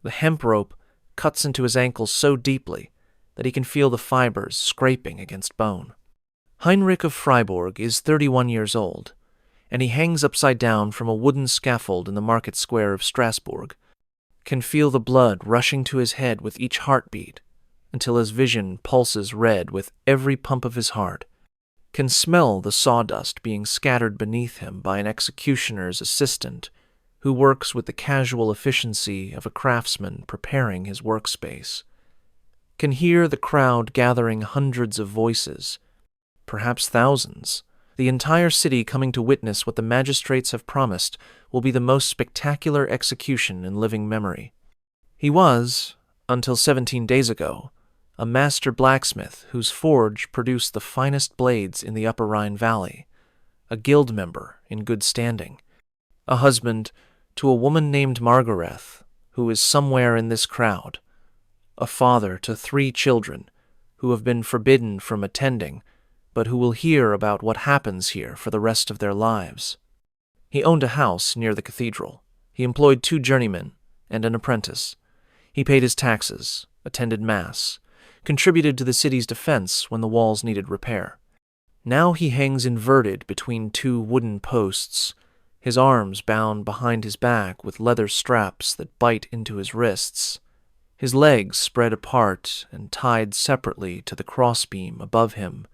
The hemp rope cuts into his ankles so deeply that he can feel the fibers scraping against bone. Heinrich of Freiburg is 31 years old, and he hangs upside down from a wooden scaffold in the market square of Strasbourg, can feel the blood rushing to his head with each heartbeat until his vision pulses red with every pump of his heart, can smell the sawdust being scattered beneath him by an executioner's assistant who works with the casual efficiency of a craftsman preparing his workspace, can hear the crowd gathering hundreds of voices, perhaps thousands, the entire city coming to witness what the magistrates have promised will be the most spectacular execution in living memory. He was, until 17 days ago, a master blacksmith whose forge produced the finest blades in the Upper Rhine Valley, a guild member in good standing, a husband to a woman named Margaret, who is somewhere in this crowd, a father to 3 children who have been forbidden from attending, but who will hear about what happens here for the rest of their lives. He owned a house near the cathedral. He employed 2 journeymen and an apprentice. He paid his taxes, attended Mass, contributed to the city's defense when the walls needed repair. Now he hangs inverted between 2 wooden posts, his arms bound behind his back with leather straps that bite into his wrists, his legs spread apart and tied separately to the crossbeam above him,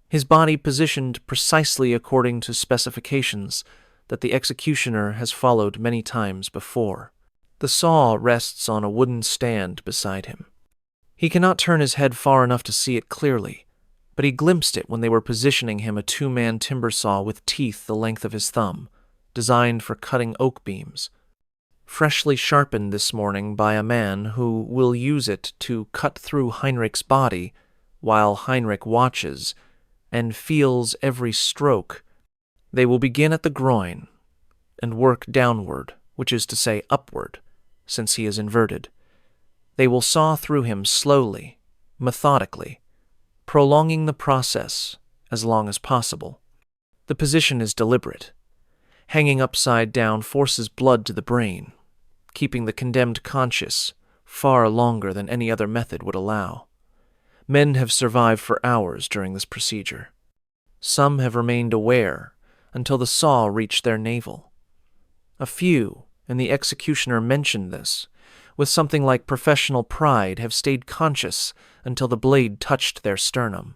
his body positioned precisely according to specifications that the executioner has followed many times before. The saw rests on a wooden stand beside him. He cannot turn his head far enough to see it clearly, but he glimpsed it when they were positioning him a 2-man timber saw with teeth the length of his thumb, designed for cutting oak beams, freshly sharpened this morning by a man who will use it to cut through Heinrich's body while Heinrich watches and feels every stroke. They will begin at the groin and work downward, which is to say upward, since he is inverted. They will saw through him slowly, methodically, prolonging the process as long as possible. The position is deliberate. Hanging upside down forces blood to the brain, keeping the condemned conscious far longer than any other method would allow. Men have survived for hours during this procedure. Some have remained aware until the saw reached their navel. A few, and the executioner mentioned this, with something like professional pride, have stayed conscious until the blade touched their sternum.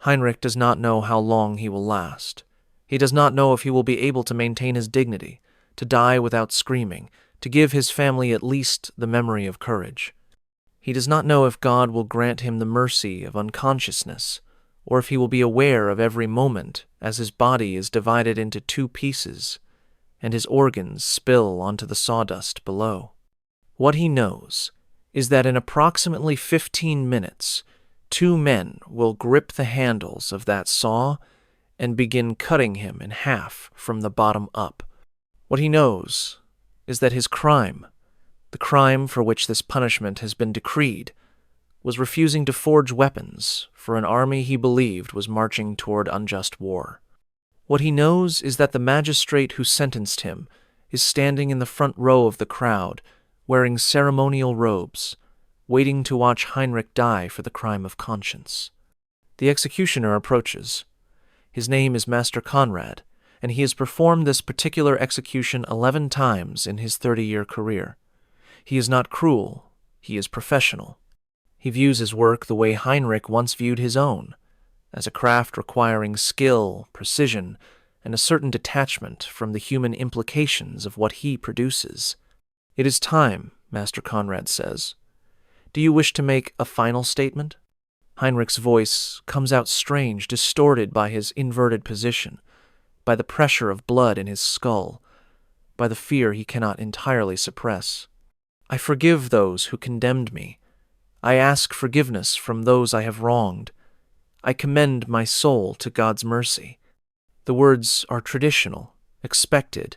Heinrich does not know how long he will last. He does not know if he will be able to maintain his dignity, to die without screaming, to give his family at least the memory of courage. He does not know if God will grant him the mercy of unconsciousness, or if he will be aware of every moment as his body is divided into 2 pieces, and his organs spill onto the sawdust below. What he knows is that in approximately 15 minutes, 2 men will grip the handles of that saw and begin cutting him in half from the bottom up. What he knows is that his crime, the crime for which this punishment has been decreed, was refusing to forge weapons for an army he believed was marching toward unjust war. What he knows is that the magistrate who sentenced him is standing in the front row of the crowd, wearing ceremonial robes, waiting to watch Heinrich die for the crime of conscience. The executioner approaches. His name is Master Conrad, and he has performed this particular execution 11 times in his 30-year career. He is not cruel, he is professional. He views his work the way Heinrich once viewed his own, as a craft requiring skill, precision, and a certain detachment from the human implications of what he produces. It is time, Master Conrad says. Do you wish to make a final statement? Heinrich's voice comes out strange, distorted by his inverted position, by the pressure of blood in his skull, by the fear he cannot entirely suppress. I forgive those who condemned me. I ask forgiveness from those I have wronged. I commend my soul to God's mercy. The words are traditional, expected.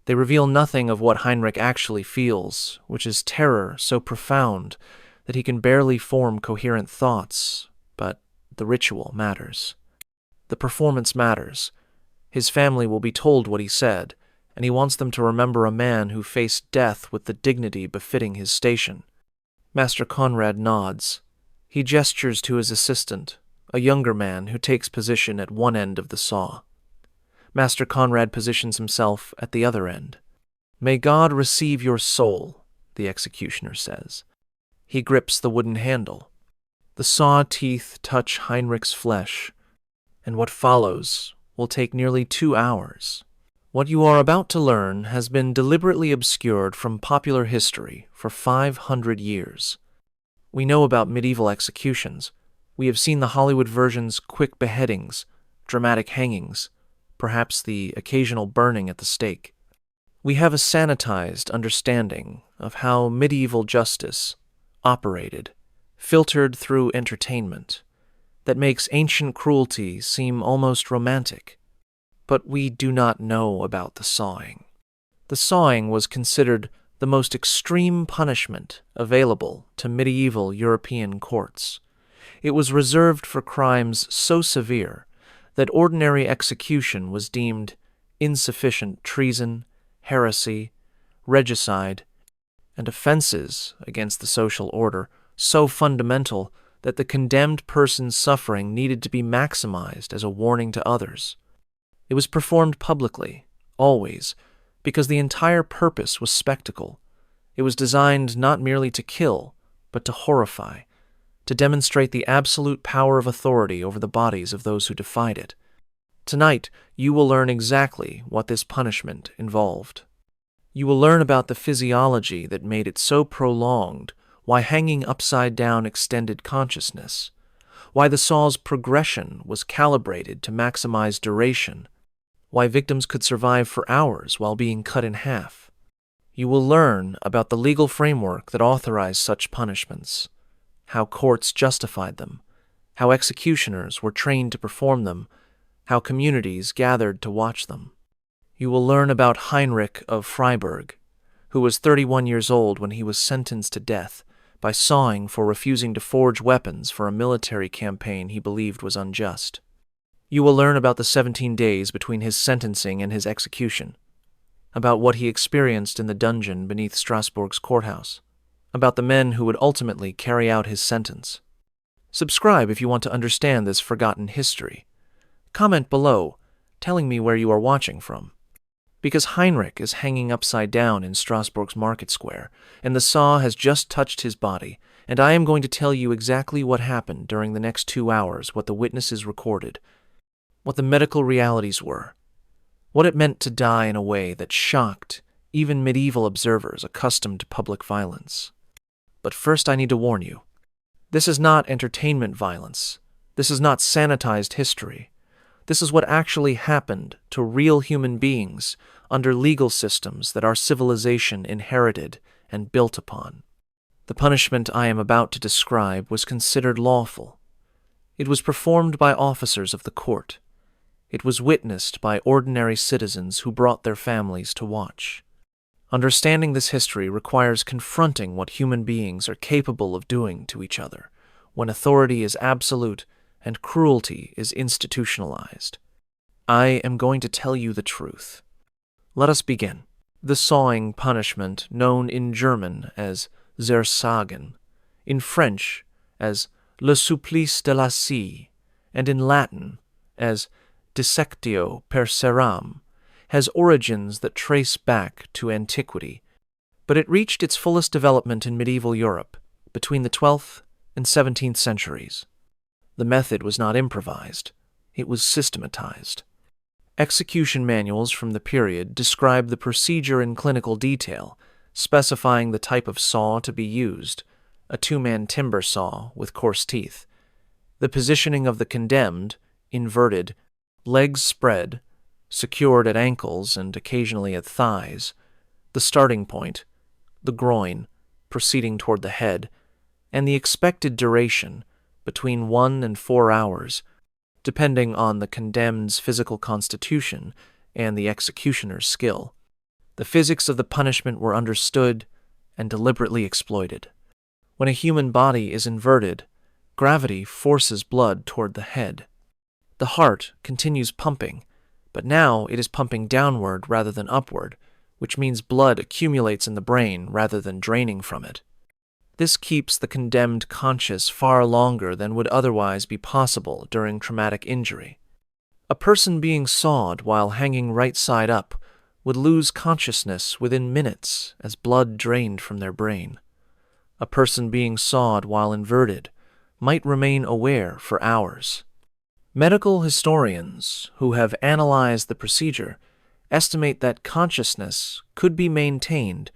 They reveal nothing of what Heinrich actually feels, which is terror so profound that he can barely form coherent thoughts, but the ritual matters. The performance matters. His family will be told what he said, and he wants them to remember a man who faced death with the dignity befitting his station. Master Conrad nods. He gestures to his assistant, a younger man who takes position at one end of the saw. Master Conrad positions himself at the other end. "May God receive your soul," the executioner says. He grips the wooden handle. The saw teeth touch Heinrich's flesh, and what follows will take nearly 2 hours. What you are about to learn has been deliberately obscured from popular history for 500 years. We know about medieval executions. We have seen the Hollywood version's quick beheadings, dramatic hangings, perhaps the occasional burning at the stake. We have a sanitized understanding of how medieval justice operated, filtered through entertainment, that makes ancient cruelty seem almost romantic. But we do not know about the sawing. The sawing was considered the most extreme punishment available to medieval European courts. It was reserved for crimes so severe that ordinary execution was deemed insufficient treason, heresy, regicide, and offenses against the social order so fundamental that the condemned person's suffering needed to be maximized as a warning to others. It was performed publicly, always, because the entire purpose was spectacle. It was designed not merely to kill, but to horrify, to demonstrate the absolute power of authority over the bodies of those who defied it. Tonight, you will learn exactly what this punishment involved. You will learn about the physiology that made it so prolonged, why hanging upside down extended consciousness, why the saw's progression was calibrated to maximize duration, why victims could survive for hours while being cut in half. You will learn about the legal framework that authorized such punishments, how courts justified them, how executioners were trained to perform them, how communities gathered to watch them. You will learn about Heinrich of Freiburg, who was 31 years old when he was sentenced to death by sawing for refusing to forge weapons for a military campaign he believed was unjust. You will learn about the 17 days between his sentencing and his execution, about what he experienced in the dungeon beneath Strasbourg's courthouse, about the men who would ultimately carry out his sentence. Subscribe if you want to understand this forgotten history. Comment below, telling me where you are watching from. Because Heinrich is hanging upside down in Strasbourg's market square, and the saw has just touched his body, and I am going to tell you exactly what happened during the next 2 hours, what the witnesses recorded, what the medical realities were, what it meant to die in a way that shocked even medieval observers accustomed to public violence. But first I need to warn you, this is not entertainment violence. This is not sanitized history. This is what actually happened to real human beings under legal systems that our civilization inherited and built upon. The punishment I am about to describe was considered lawful. It was performed by officers of the court. It was witnessed by ordinary citizens who brought their families to watch. Understanding this history requires confronting what human beings are capable of doing to each other when authority is absolute and cruelty is institutionalized. I am going to tell you the truth. Let us begin. The sawing punishment, known in German as Zersagen, in French as le supplice de la scie, and in Latin as dissectio per ceram, has origins that trace back to antiquity, but it reached its fullest development in medieval Europe between the 12th and 17th centuries. The method was not improvised, it was systematized. Execution manuals from the period describe the procedure in clinical detail, specifying the type of saw to be used, a 2-man timber saw with coarse teeth, the positioning of the condemned, inverted, legs spread, secured at ankles and occasionally at thighs, the starting point, the groin, proceeding toward the head, and the expected duration, between 1 and 4 hours, depending on the condemned's physical constitution and the executioner's skill. The physics of the punishment were understood and deliberately exploited. When a human body is inverted, gravity forces blood toward the head. The heart continues pumping, But now it is pumping downward rather than upward, which means blood accumulates in the brain rather than draining from it. This keeps the condemned conscious far longer than would otherwise be possible during traumatic injury. A person being sawed while hanging right side up would lose consciousness within minutes as blood drained from their brain. A person being sawed while inverted might remain aware for hours. Medical historians who have analyzed the procedure estimate that consciousness could be maintained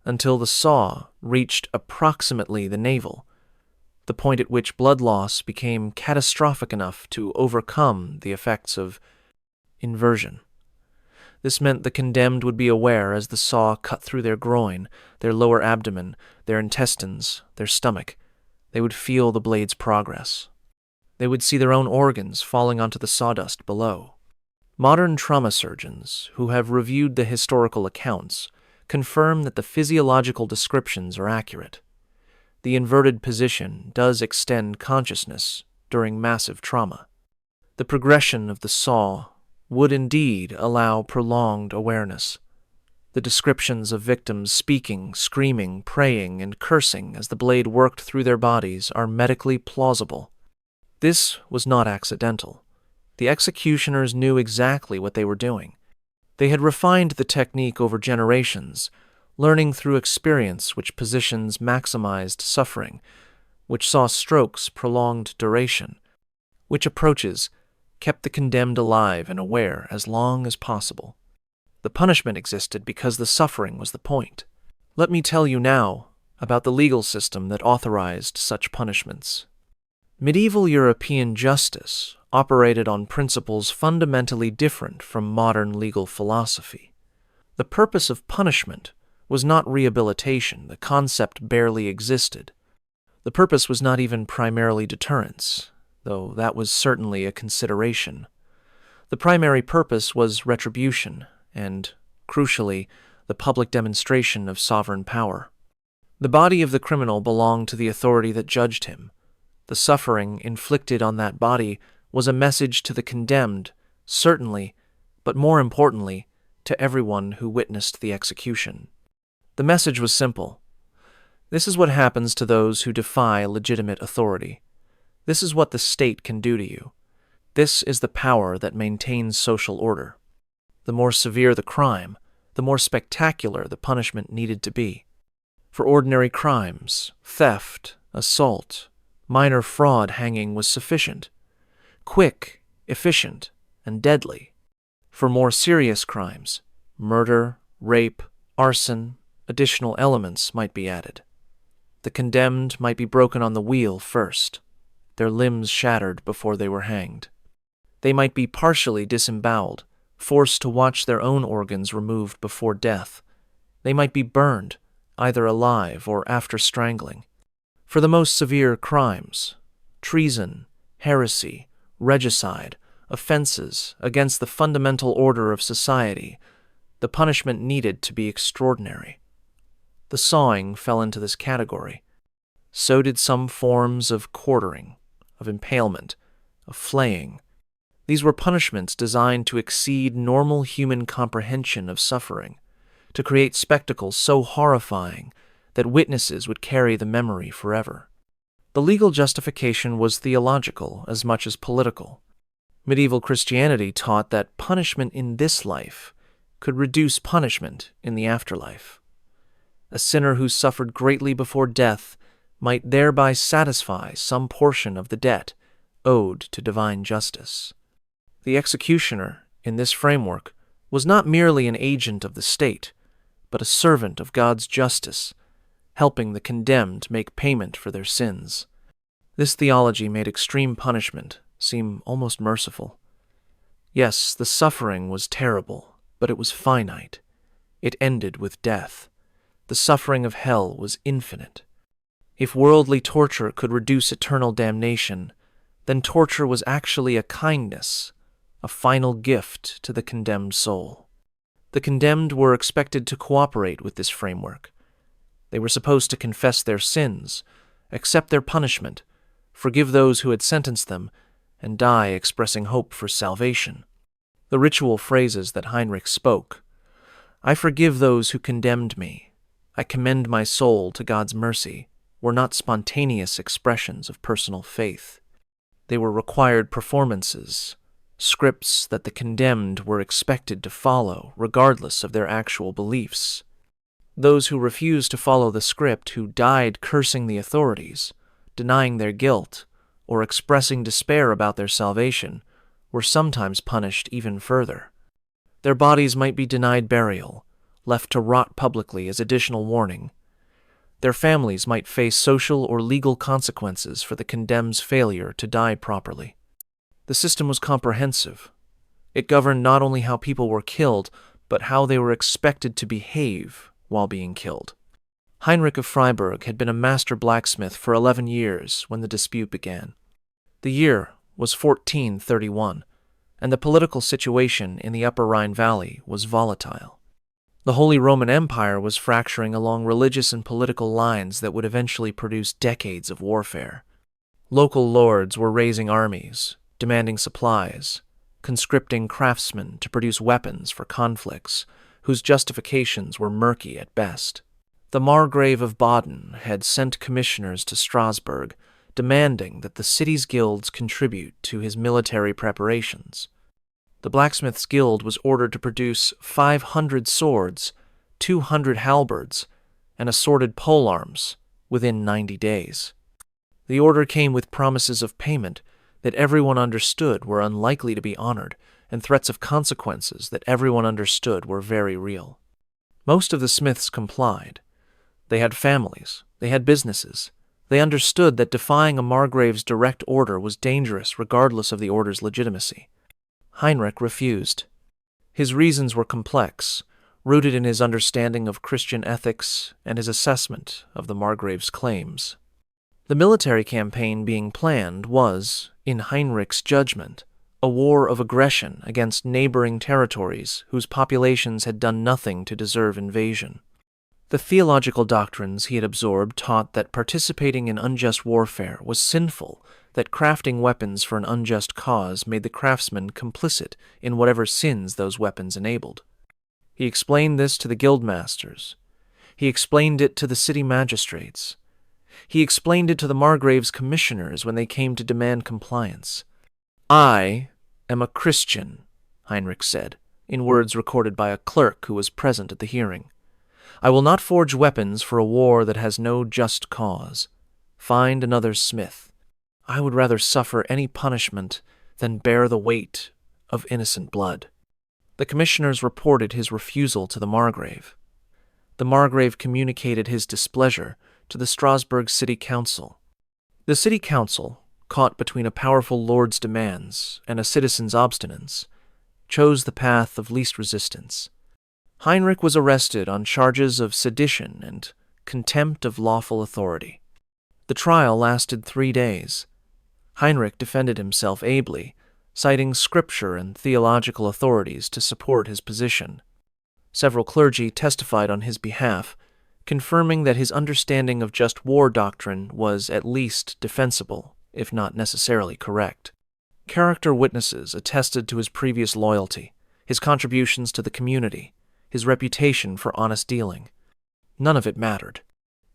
until the saw reached approximately the navel, the point at which blood loss became catastrophic enough to overcome the effects of inversion. This meant the condemned would be aware as the saw cut through their groin, their lower abdomen, their intestines, their stomach. They would feel the blade's progress. They would see their own organs falling onto the sawdust below. Modern trauma surgeons who have reviewed the historical accounts confirm that the physiological descriptions are accurate. The inverted position does extend consciousness during massive trauma. The progression of the saw would indeed allow prolonged awareness. The descriptions of victims speaking, screaming, praying, and cursing as the blade worked through their bodies are medically plausible. This was not accidental. The executioners knew exactly what they were doing. They had refined the technique over generations, learning through experience which positions maximized suffering, which saw strokes prolonged duration, which approaches kept the condemned alive and aware as long as possible. The punishment existed because the suffering was the point. Let me tell you now about the legal system that authorized such punishments. Medieval European justice operated on principles fundamentally different from modern legal philosophy. The purpose of punishment was not rehabilitation. The concept barely existed. The purpose was not even primarily deterrence, though that was certainly a consideration. The primary purpose was retribution and, crucially, the public demonstration of sovereign power. The body of the criminal belonged to the authority that judged him. The suffering inflicted on that body was a message to the condemned, certainly, but more importantly, to everyone who witnessed the execution. The message was simple. This is what happens to those who defy legitimate authority. This is what the state can do to you. This is the power that maintains social order. The more severe the crime, the more spectacular the punishment needed to be. For ordinary crimes, theft, assault, minor fraud, hanging was sufficient. Quick, efficient, and deadly. For more serious crimes, murder, rape, arson, additional elements might be added. The condemned might be broken on the wheel first, their limbs shattered before they were hanged. They might be partially disemboweled, forced to watch their own organs removed before death. They might be burned, either alive or after strangling. For the most severe crimes, treason, heresy, regicide, offenses against the fundamental order of society, the punishment needed to be extraordinary. The sawing fell into this category. So did some forms of quartering, of impalement, of flaying. These were punishments designed to exceed normal human comprehension of suffering, to create spectacles so horrifying that witnesses would carry the memory forever. The legal justification was theological as much as political. Medieval Christianity taught that punishment in this life could reduce punishment in the afterlife. A sinner who suffered greatly before death might thereby satisfy some portion of the debt owed to divine justice. The executioner, in this framework, was not merely an agent of the state, but a servant of God's justice, helping the condemned make payment for their sins. This theology made extreme punishment seem almost merciful. Yes, the suffering was terrible, but it was finite. It ended with death. The suffering of hell was infinite. If worldly torture could reduce eternal damnation, then torture was actually a kindness, a final gift to the condemned soul. The condemned were expected to cooperate with this framework. They were supposed to confess their sins, accept their punishment, forgive those who had sentenced them, and die expressing hope for salvation. The ritual phrases that Heinrich spoke, "I forgive those who condemned me. I commend my soul to God's mercy," were not spontaneous expressions of personal faith. They were required performances, scripts that the condemned were expected to follow regardless of their actual beliefs. Those who refused to follow the script, who died cursing the authorities, denying their guilt, or expressing despair about their salvation, were sometimes punished even further. Their bodies might be denied burial, left to rot publicly as additional warning. Their families might face social or legal consequences for the condemned's failure to die properly. The system was comprehensive. It governed not only how people were killed, but how they were expected to behave while being killed. Heinrich of Freiburg had been a master blacksmith for 11 years when the dispute began. The year was 1431, and the political situation in the Upper Rhine Valley was volatile. The Holy Roman Empire was fracturing along religious and political lines that would eventually produce decades of warfare. Local lords were raising armies, demanding supplies, conscripting craftsmen to produce weapons for conflicts whose justifications were murky at best. The Margrave of Baden had sent commissioners to Strasbourg, demanding that the city's guilds contribute to his military preparations. The blacksmith's guild was ordered to produce 500 swords, 200 halberds, and assorted polearms within 90 days. The order came with promises of payment that everyone understood were unlikely to be honored, and threats of consequences that everyone understood were very real. Most of the smiths complied. They had families, they had businesses. They understood that defying a Margrave's direct order was dangerous regardless of the order's legitimacy. Heinrich refused. His reasons were complex, rooted in his understanding of Christian ethics and his assessment of the Margrave's claims. The military campaign being planned was, in Heinrich's judgment, a war of aggression against neighboring territories whose populations had done nothing to deserve invasion. The theological doctrines he had absorbed taught that participating in unjust warfare was sinful, that crafting weapons for an unjust cause made the craftsman complicit in whatever sins those weapons enabled. He explained this to the guildmasters. He explained it to the city magistrates. He explained it to the Margrave's commissioners when they came to demand compliance. "I am a Christian," Heinrich said, in words recorded by a clerk who was present at the hearing. "I will not forge weapons for a war that has no just cause. Find another smith. I would rather suffer any punishment than bear the weight of innocent blood." The commissioners reported his refusal to the Margrave. The Margrave communicated his displeasure to the Strasbourg City Council. The City Council, caught between a powerful lord's demands and a citizen's obstinance, chose the path of least resistance. Heinrich was arrested on charges of sedition and contempt of lawful authority. The trial lasted 3 days. Heinrich defended himself ably, citing scripture and theological authorities to support his position. Several clergy testified on his behalf, confirming that his understanding of just war doctrine was at least defensible, if not necessarily correct. Character witnesses attested to his previous loyalty, his contributions to the community, his reputation for honest dealing. None of it mattered.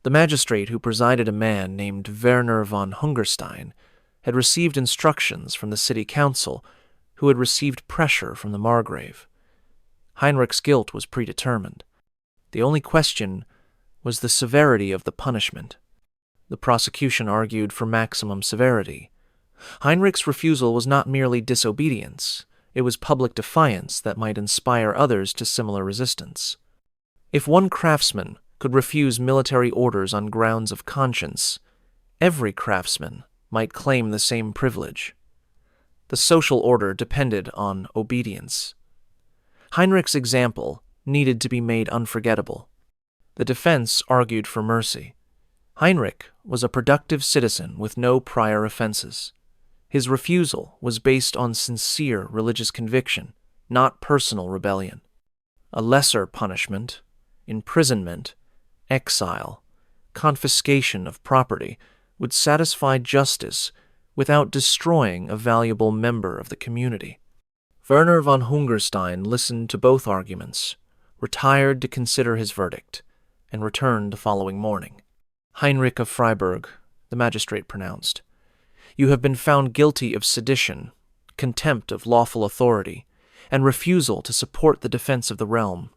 The magistrate who presided, a man named Werner von Hungerstein, had received instructions from the city council, who had received pressure from the Margrave. Heinrich's guilt was predetermined. The only question was the severity of the punishment. The prosecution argued for maximum severity. Heinrich's refusal was not merely disobedience, it was public defiance that might inspire others to similar resistance. If one craftsman could refuse military orders on grounds of conscience, every craftsman might claim the same privilege. The social order depended on obedience. Heinrich's example needed to be made unforgettable. The defense argued for mercy. Heinrich was a productive citizen with no prior offenses. His refusal was based on sincere religious conviction, not personal rebellion. A lesser punishment, imprisonment, exile, confiscation of property, would satisfy justice without destroying a valuable member of the community. Werner von Hungerstein listened to both arguments, retired to consider his verdict, and returned the following morning. Heinrich of Freiburg, the magistrate pronounced, "You have been found guilty of sedition, contempt of lawful authority, and refusal to support the defense of the realm.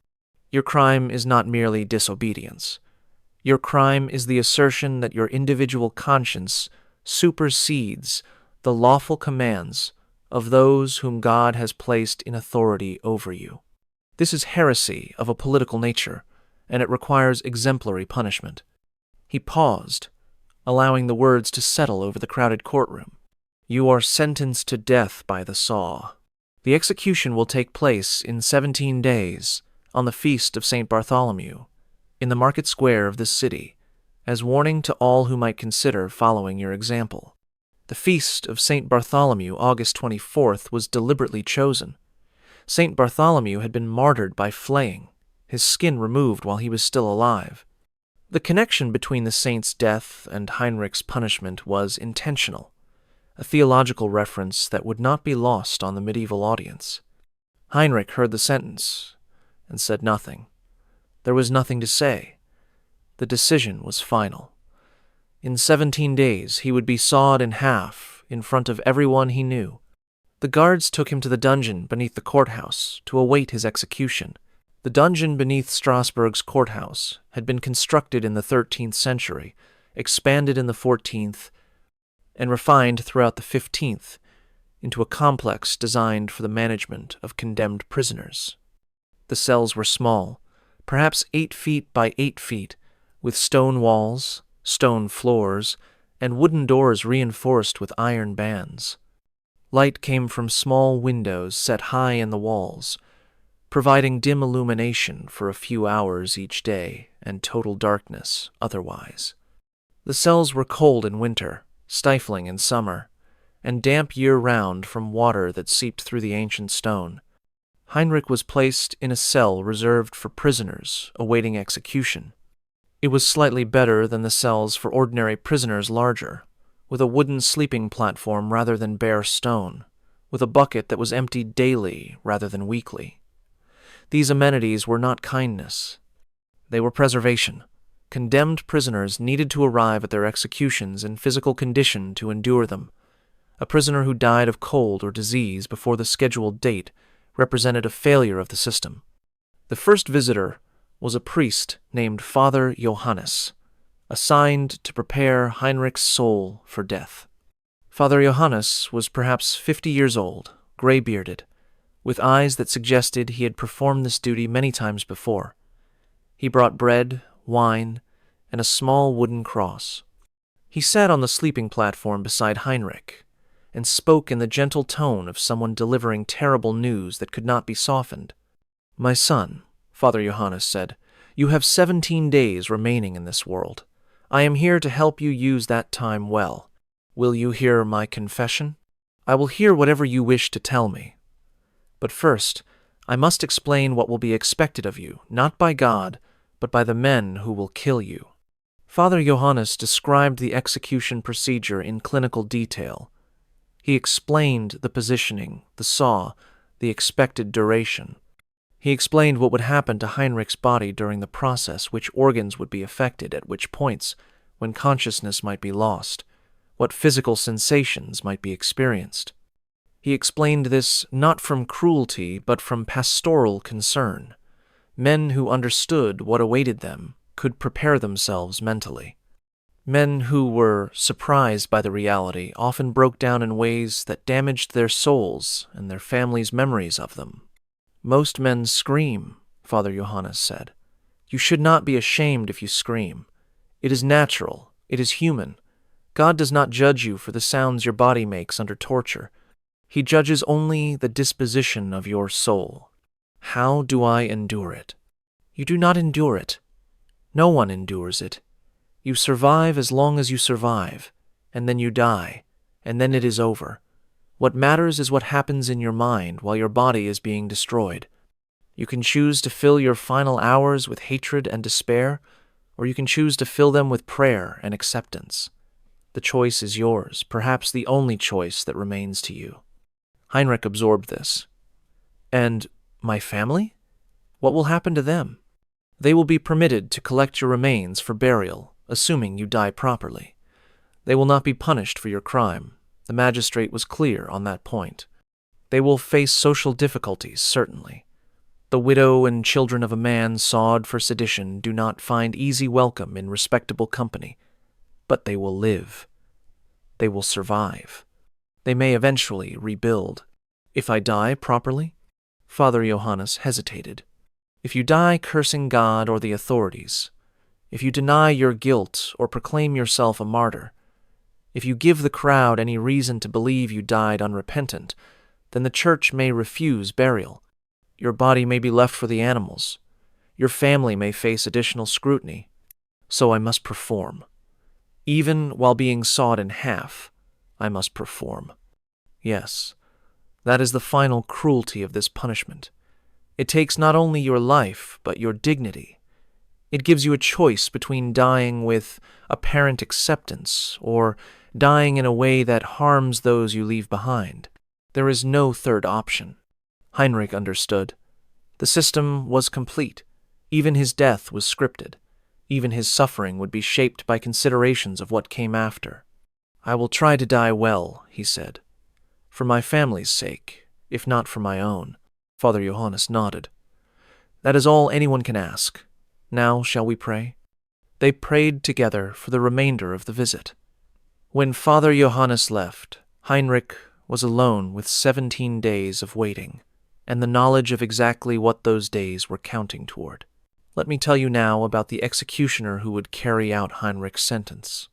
Your crime is not merely disobedience. Your crime is the assertion that your individual conscience supersedes the lawful commands of those whom God has placed in authority over you. This is heresy of a political nature, and it requires exemplary punishment." He paused, allowing the words to settle over the crowded courtroom. "You are sentenced to death by the saw. The execution will take place in 17 days, on the feast of St. Bartholomew, in the market square of this city, as warning to all who might consider following your example. The feast of St. Bartholomew, August 24th, was deliberately chosen. St. Bartholomew had been martyred by flaying, his skin removed while he was still alive. The connection between the saint's death and Heinrich's punishment was intentional, a theological reference that would not be lost on the medieval audience. Heinrich heard the sentence and said nothing. There was nothing to say. The decision was final. In 17 days, he would be sawed in half in front of everyone he knew. The guards took him to the dungeon beneath the courthouse to await his execution. The dungeon beneath Strasbourg's courthouse had been constructed in the 13th century, expanded in the 14th, and refined throughout the 15th into a complex designed for the management of condemned prisoners. The cells were small, perhaps 8 feet by 8 feet, with stone walls, stone floors, and wooden doors reinforced with iron bands. Light came from small windows set high in the walls, providing dim illumination for a few hours each day and total darkness otherwise. The cells were cold in winter, stifling in summer, and damp year-round from water that seeped through the ancient stone. Heinrich was placed in a cell reserved for prisoners awaiting execution. It was slightly better than the cells for ordinary prisoners, larger, with a wooden sleeping platform rather than bare stone, with a bucket that was emptied daily rather than weekly. These amenities were not kindness. They were preservation. Condemned prisoners needed to arrive at their executions in physical condition to endure them. A prisoner who died of cold or disease before the scheduled date represented a failure of the system. The first visitor was a priest named Father Johannes, assigned to prepare Heinrich's soul for death. Father Johannes was perhaps 50 years old, gray-bearded, with eyes that suggested he had performed this duty many times before. He brought bread, wine, and a small wooden cross. He sat on the sleeping platform beside Heinrich and spoke in the gentle tone of someone delivering terrible news that could not be softened. "My son," Father Johannes said, "you have 17 days remaining in this world. I am here to help you use that time well. Will you hear my confession? I will hear whatever you wish to tell me. But first, I must explain what will be expected of you, not by God, but by the men who will kill you." Father Johannes described the execution procedure in clinical detail. He explained the positioning, the saw, the expected duration. He explained what would happen to Heinrich's body during the process, which organs would be affected at which points, when consciousness might be lost, what physical sensations might be experienced. He explained this not from cruelty, but from pastoral concern. Men who understood what awaited them could prepare themselves mentally. Men who were surprised by the reality often broke down in ways that damaged their souls and their families' memories of them. "Most men scream," Father Johannes said. "You should not be ashamed if you scream. It is natural. It is human. God does not judge you for the sounds your body makes under torture. He judges only the disposition of your soul. How do I endure it? You do not endure it. No one endures it. You survive as long as you survive, and then you die, and then it is over. What matters is what happens in your mind while your body is being destroyed. You can choose to fill your final hours with hatred and despair, or you can choose to fill them with prayer and acceptance. The choice is yours, perhaps the only choice that remains to you." Heinrich absorbed this. And my family? What will happen to them? They will be permitted to collect your remains for burial, assuming you die properly. They will not be punished for your crime. The magistrate was clear on that point. They will face social difficulties, certainly. The widow and children of a man sawed for sedition do not find easy welcome in respectable company, but they will live. They will survive. They may eventually rebuild. If I die properly? Father Johannes hesitated. If you die cursing God or the authorities, if you deny your guilt or proclaim yourself a martyr, if you give the crowd any reason to believe you died unrepentant, then the church may refuse burial. Your body may be left for the animals. Your family may face additional scrutiny. So I must perform. Even while being sawed in half, I must perform. Yes, that is the final cruelty of this punishment. It takes not only your life, but your dignity. It gives you a choice between dying with apparent acceptance or dying in a way that harms those you leave behind. There is no third option. Heinrich understood. The system was complete. Even his death was scripted. Even his suffering would be shaped by considerations of what came after. I will try to die well, he said. For my family's sake, if not for my own. Father Johannes nodded. That is all anyone can ask. Now shall we pray? They prayed together for the remainder of the visit. When Father Johannes left, Heinrich was alone with 17 days of waiting, and the knowledge of exactly what those days were counting toward. Let me tell you now about the executioner who would carry out Heinrich's sentence.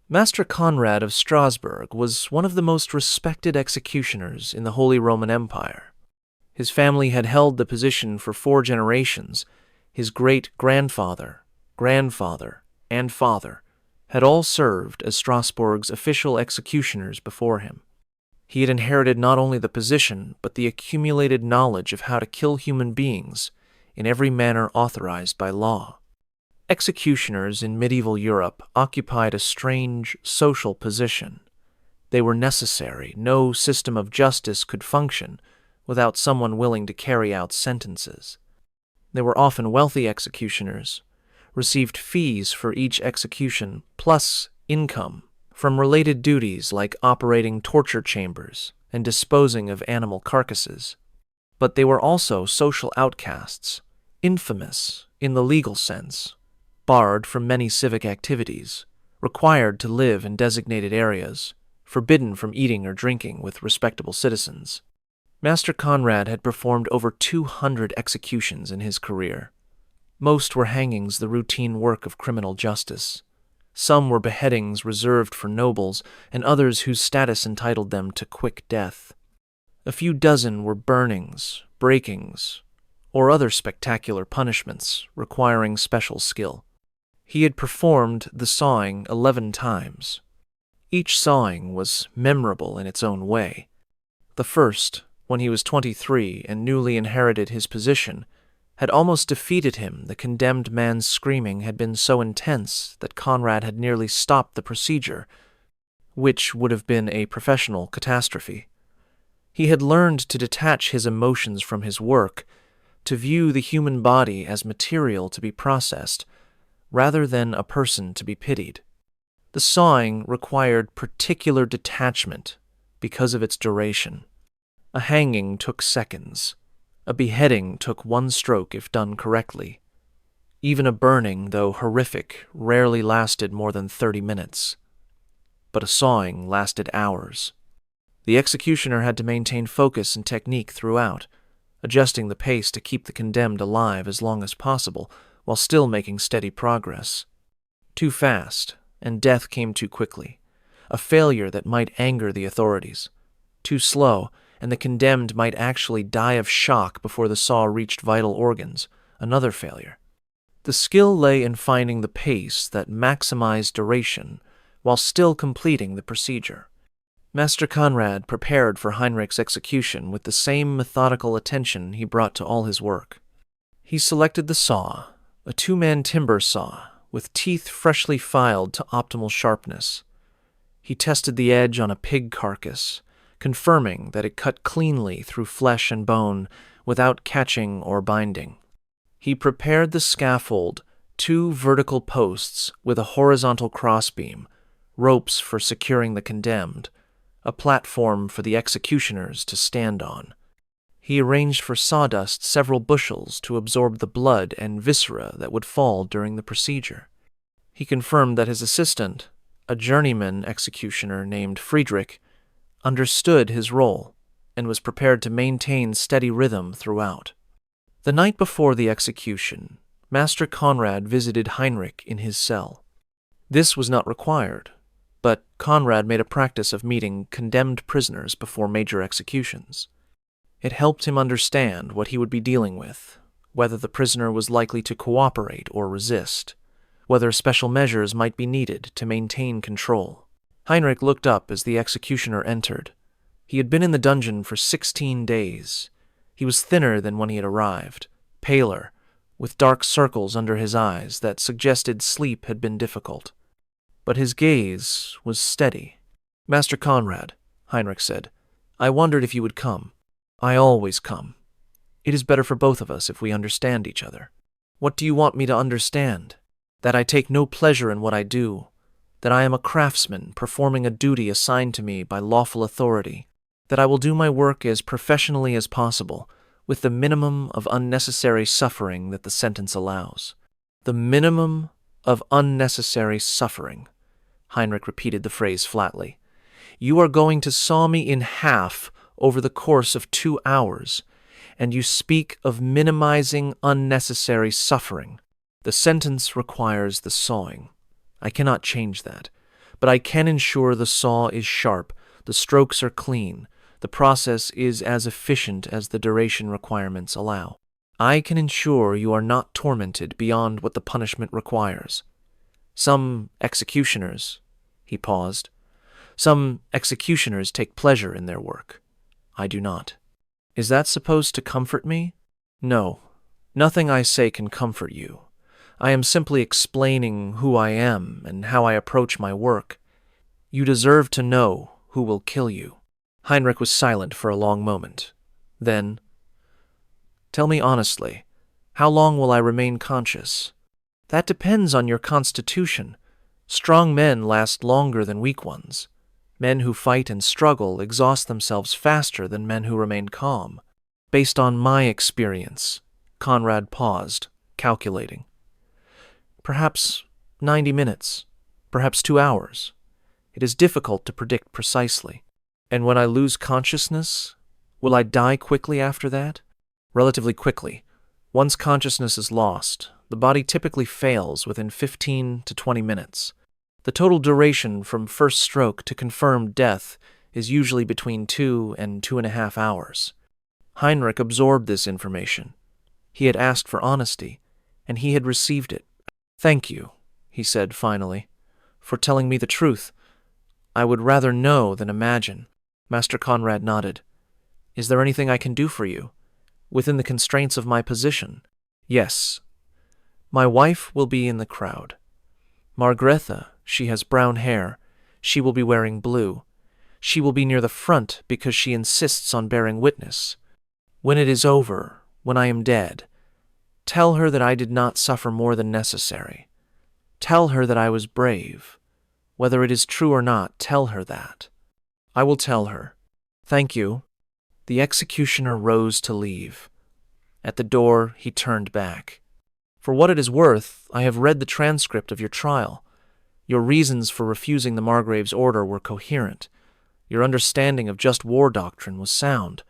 Master Conrad of Strasbourg was one of the most respected executioners in the Holy Roman Empire. His family had held the position for 4 generations. His great-grandfather, grandfather, and father had all served as Strasbourg's official executioners before him. He had inherited not only the position, but the accumulated knowledge of how to kill human beings in every manner authorized by law. Executioners in medieval Europe occupied a strange social position. They were necessary. No system of justice could function without someone willing to carry out sentences. They were often wealthy executioners, received fees for each execution, plus income from related duties like operating torture chambers and disposing of animal carcasses. But they were also social outcasts, infamous in the legal sense, barred from many civic activities, required to live in designated areas, forbidden from eating or drinking with respectable citizens. Master Conrad had performed over 200 executions in his career. Most were hangings, the routine work of criminal justice. Some were beheadings reserved for nobles, and others whose status entitled them to quick death. A few dozen were burnings, breakings, or other spectacular punishments requiring special skill. He had performed the sawing 11 times. Each sawing was memorable in its own way. The first, when he was 23 and newly inherited his position, had almost defeated him. The condemned man's screaming had been so intense that Conrad had nearly stopped the procedure, which would have been a professional catastrophe. He had learned to detach his emotions from his work, to view the human body as material to be processed, rather than a person to be pitied. The sawing required particular detachment because of its duration. A hanging took seconds. A beheading took 1 stroke if done correctly. Even a burning, though horrific, rarely lasted more than 30 minutes. But a sawing lasted hours. The executioner had to maintain focus and technique throughout, adjusting the pace to keep the condemned alive as long as possible, while still making steady progress. Too fast, and death came too quickly, a failure that might anger the authorities. Too slow, and the condemned might actually die of shock before the saw reached vital organs, another failure. The skill lay in finding the pace that maximized duration while still completing the procedure. Master Conrad prepared for Heinrich's execution with the same methodical attention he brought to all his work. He selected the saw, a 2-man timber saw, with teeth freshly filed to optimal sharpness. He tested the edge on a pig carcass, confirming that it cut cleanly through flesh and bone without catching or binding. He prepared the scaffold, 2 vertical posts with a horizontal crossbeam, ropes for securing the condemned, a platform for the executioners to stand on. He arranged for sawdust several bushels to absorb the blood and viscera that would fall during the procedure. He confirmed that his assistant, a journeyman executioner named Friedrich, understood his role and was prepared to maintain steady rhythm throughout. The night before the execution, Master Conrad visited Heinrich in his cell. This was not required, but Conrad made a practice of meeting condemned prisoners before major executions. It helped him understand what he would be dealing with, whether the prisoner was likely to cooperate or resist, whether special measures might be needed to maintain control. Heinrich looked up as the executioner entered. He had been in the dungeon for 16 days. He was thinner than when he had arrived, paler, with dark circles under his eyes that suggested sleep had been difficult. But his gaze was steady. "Master Conrad," Heinrich said, "I wondered if you would come. I always come. It is better for both of us if we understand each other." "What do you want me to understand?" "That I take no pleasure in what I do, that I am a craftsman performing a duty assigned to me by lawful authority, that I will do my work as professionally as possible, with the minimum of unnecessary suffering that the sentence allows." "The minimum of unnecessary suffering," Heinrich repeated the phrase flatly. "You are going to saw me in half over the course of 2 hours, and you speak of minimizing unnecessary suffering. The sentence requires the sawing. I cannot change that, but I can ensure the saw is sharp, the strokes are clean, the process is as efficient as the duration requirements allow. I can ensure you are not tormented beyond what the punishment requires. Some executioners," he paused, "some executioners take pleasure in their work. I do not." "Is that supposed to comfort me?" "No, nothing I say can comfort you. I am simply explaining who I am and how I approach my work. You deserve to know who will kill you." Heinrich was silent for a long moment. Then, "Tell me honestly, how long will I remain conscious?" "That depends on your constitution. Strong men last longer than weak ones. Men who fight and struggle exhaust themselves faster than men who remain calm. Based on my experience," Conrad paused, calculating. "Perhaps 90 minutes, perhaps 2 hours. It is difficult to predict precisely." "And when I lose consciousness, will I die quickly after that?" "Relatively quickly. Once consciousness is lost, the body typically fails within 15 to 20 minutes. The total duration from first stroke to confirmed death is usually between 2 and 2.5 hours. Heinrich absorbed this information. He had asked for honesty, and he had received it. "Thank you," he said finally, "for telling me the truth. I would rather know than imagine." Master Conrad nodded. "Is there anything I can do for you? Within the constraints of my position?" "Yes. My wife will be in the crowd. Margrethe, she has brown hair. She will be wearing blue. She will be near the front because she insists on bearing witness. When it is over, when I am dead, tell her that I did not suffer more than necessary. Tell her that I was brave. Whether it is true or not, tell her that." "I will tell her. Thank you." The executioner rose to leave. At the door, he turned back. "For what it is worth, I have read the transcript of your trial. Your reasons for refusing the Margrave's order were coherent. Your understanding of just war doctrine was sound.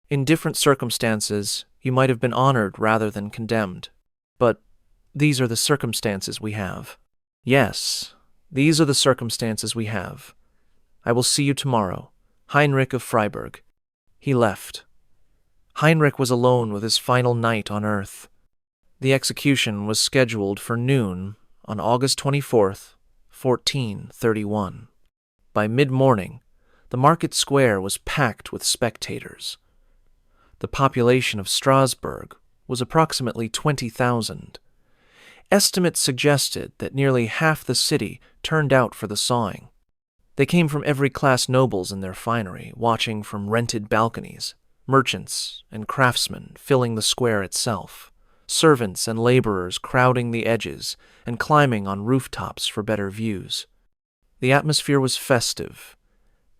In different circumstances, you might have been honored rather than condemned. But these are the circumstances we have." "Yes, these are the circumstances we have. I will see you tomorrow. Heinrich of Freiburg." He left. Heinrich was alone with his final night on earth. The execution was scheduled for noon on August 24th, 1431. By mid-morning, the market square was packed with spectators. The population of Strasbourg was approximately 20,000. Estimates suggested that nearly half the city turned out for the sawing. They came from every class nobles in their finery, watching from rented balconies, merchants and craftsmen filling the square itself, servants and laborers crowding the edges and climbing on rooftops for better views. The atmosphere was festive.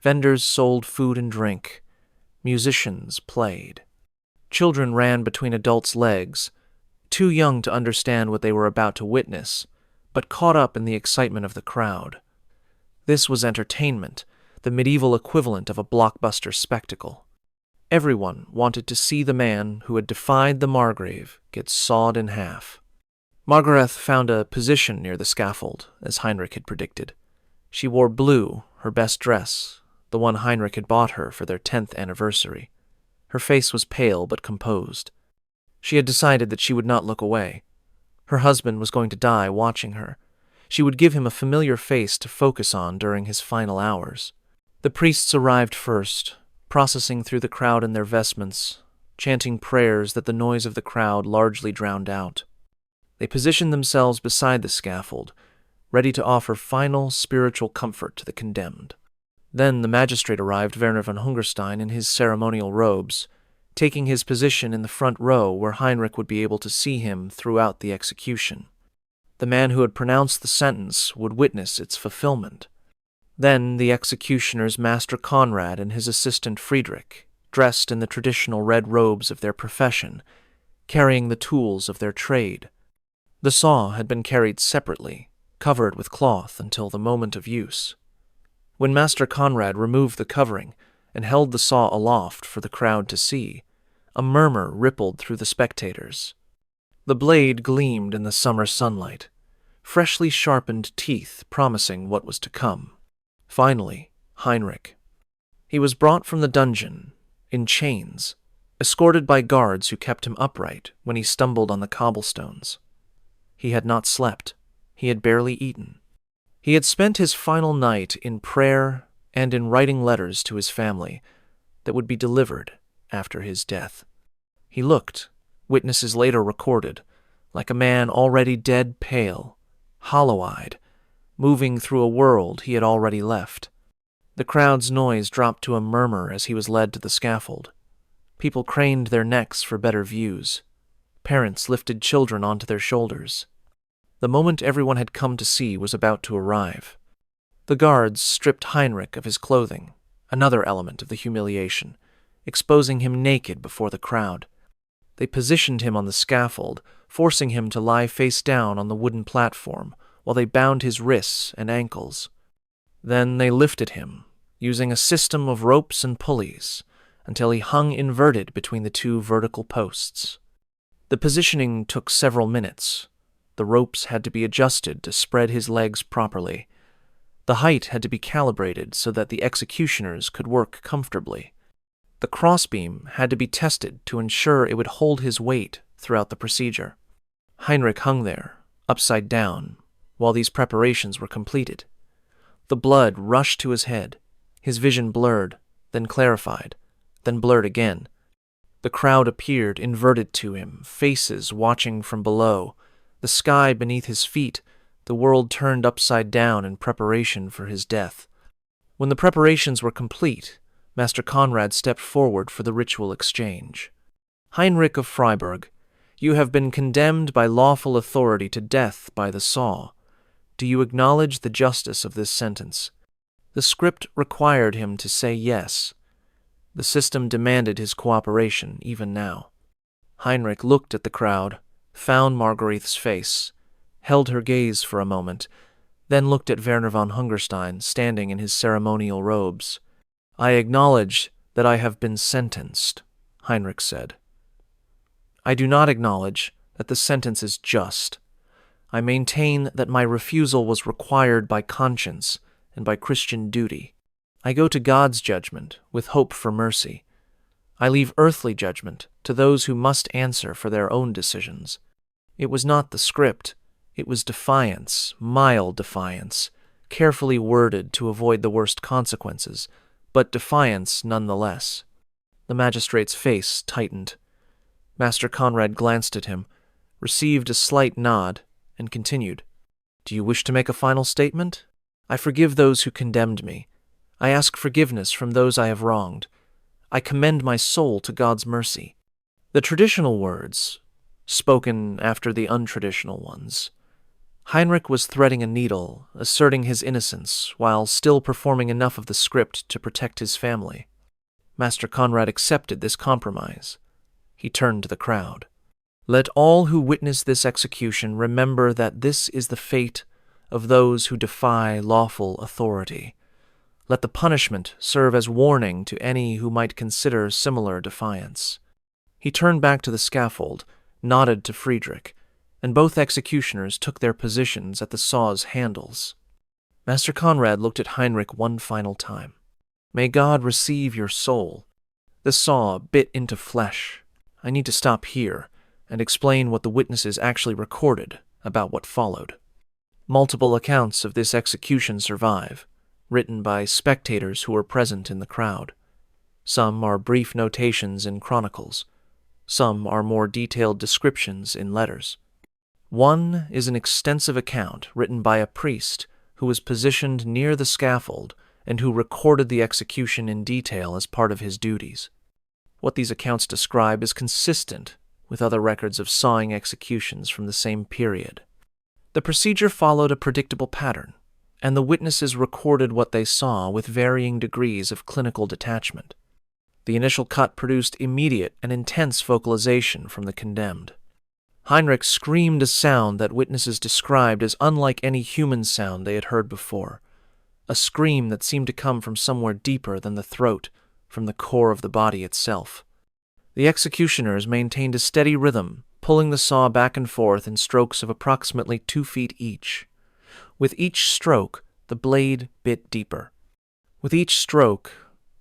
Vendors sold food and drink. Musicians played. Children ran between adults' legs, too young to understand what they were about to witness, but caught up in the excitement of the crowd. This was entertainment, the medieval equivalent of a blockbuster spectacle. Everyone wanted to see the man who had defied the Margrave get sawed in half. Margaret found a position near the scaffold, as Heinrich had predicted. She wore blue, her best dress, the one Heinrich had bought her for their 10th anniversary. Her face was pale but composed. She had decided that she would not look away. Her husband was going to die watching her. She would give him a familiar face to focus on during his final hours. The priests arrived first, processing through the crowd in their vestments, chanting prayers that the noise of the crowd largely drowned out. They positioned themselves beside the scaffold, ready to offer final spiritual comfort to the condemned. Then the magistrate arrived, Werner von Hungerstein, in his ceremonial robes, taking his position in the front row where Heinrich would be able to see him throughout the execution. The man who had pronounced the sentence would witness its fulfillment. Then the executioner's Master Conrad and his assistant Friedrich, dressed in the traditional red robes of their profession, carrying the tools of their trade. The saw had been carried separately, covered with cloth until the moment of use. When Master Conrad removed the covering and held the saw aloft for the crowd to see, a murmur rippled through the spectators. The blade gleamed in the summer sunlight, freshly sharpened teeth promising what was to come. Finally, Heinrich. He was brought from the dungeon, in chains, escorted by guards who kept him upright when he stumbled on the cobblestones. He had not slept. He had barely eaten. He had spent his final night in prayer and in writing letters to his family that would be delivered after his death. He looked, witnesses later recorded, like a man already dead pale, hollow-eyed, moving through a world he had already left. The crowd's noise dropped to a murmur as he was led to the scaffold. People craned their necks for better views. Parents lifted children onto their shoulders. The moment everyone had come to see was about to arrive. The guards stripped Heinrich of his clothing, another element of the humiliation, exposing him naked before the crowd. They positioned him on the scaffold, forcing him to lie face down on the wooden platform while they bound his wrists and ankles. Then they lifted him, using a system of ropes and pulleys, until he hung inverted between the two vertical posts. The positioning took several minutes. The ropes had to be adjusted to spread his legs properly. The height had to be calibrated so that the executioners could work comfortably. The crossbeam had to be tested to ensure it would hold his weight throughout the procedure. Heinrich hung there, upside down, while these preparations were completed. The blood rushed to his head, his vision blurred, then clarified, then blurred again. The crowd appeared inverted to him, faces watching from below, the sky beneath his feet, the world turned upside down in preparation for his death. When the preparations were complete, Master Conrad stepped forward for the ritual exchange. Heinrich of Freiburg, you have been condemned by lawful authority to death by the saw. Do you acknowledge the justice of this sentence? The script required him to say yes. The system demanded his cooperation, even now. Heinrich looked at the crowd, found Margarethe's face, held her gaze for a moment, then looked at Werner von Hungerstein standing in his ceremonial robes. I acknowledge that I have been sentenced, Heinrich said. I do not acknowledge that the sentence is just. I maintain that my refusal was required by conscience and by Christian duty. I go to God's judgment with hope for mercy. I leave earthly judgment to those who must answer for their own decisions. It was not the script. It was defiance, mild defiance, carefully worded to avoid the worst consequences, but defiance nonetheless. The magistrate's face tightened. Master Conrad glanced at him, received a slight nod, and continued. Do you wish to make a final statement? I forgive those who condemned me. I ask forgiveness from those I have wronged. I commend my soul to God's mercy. The traditional words, spoken after the untraditional ones. Heinrich was threading a needle, asserting his innocence, while still performing enough of the script to protect his family. Master Conrad accepted this compromise. He turned to the crowd. Let all who witness this execution remember that this is the fate of those who defy lawful authority. Let the punishment serve as warning to any who might consider similar defiance. He turned back to the scaffold, nodded to Friedrich, and both executioners took their positions at the saw's handles. Master Conrad looked at Heinrich one final time. May God receive your soul. The saw bit into flesh. I need to stop here and explain what the witnesses actually recorded about what followed. Multiple accounts of this execution survive, written by spectators who were present in the crowd. Some are brief notations in chronicles. Some are more detailed descriptions in letters. One is an extensive account written by a priest who was positioned near the scaffold and who recorded the execution in detail as part of his duties. What these accounts describe is consistent with other records of sawing executions from the same period. The procedure followed a predictable pattern, and the witnesses recorded what they saw with varying degrees of clinical detachment. The initial cut produced immediate and intense vocalization from the condemned. Heinrich screamed a sound that witnesses described as unlike any human sound they had heard before, a scream that seemed to come from somewhere deeper than the throat, from the core of the body itself. The executioners maintained a steady rhythm, pulling the saw back and forth in strokes of approximately 2 feet each. With each stroke, the blade bit deeper. With each stroke,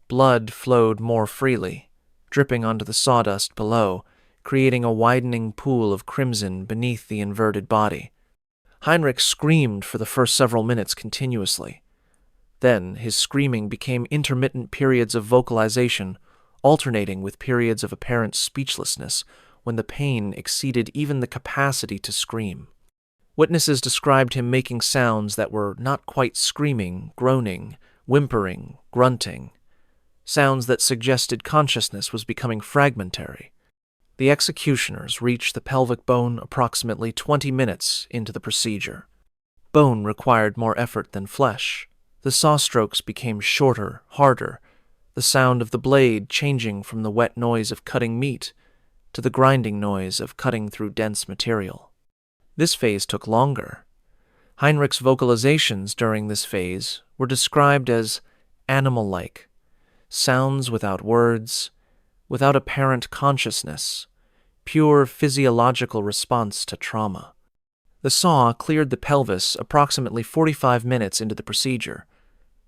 blood flowed more freely, dripping onto the sawdust below, creating a widening pool of crimson beneath the inverted body. Heinrich screamed for the first several minutes continuously. Then his screaming became intermittent periods of vocalization, alternating with periods of apparent speechlessness when the pain exceeded even the capacity to scream. Witnesses described him making sounds that were not quite screaming, groaning, whimpering, grunting, sounds that suggested consciousness was becoming fragmentary. The executioners reached the pelvic bone approximately 20 minutes into the procedure. Bone required more effort than flesh. The saw strokes became shorter, harder, the sound of the blade changing from the wet noise of cutting meat to the grinding noise of cutting through dense material. This phase took longer. Heinrich's vocalizations during this phase were described as animal-like, sounds without words, without apparent consciousness, pure physiological response to trauma. The saw cleared the pelvis approximately 45 minutes into the procedure.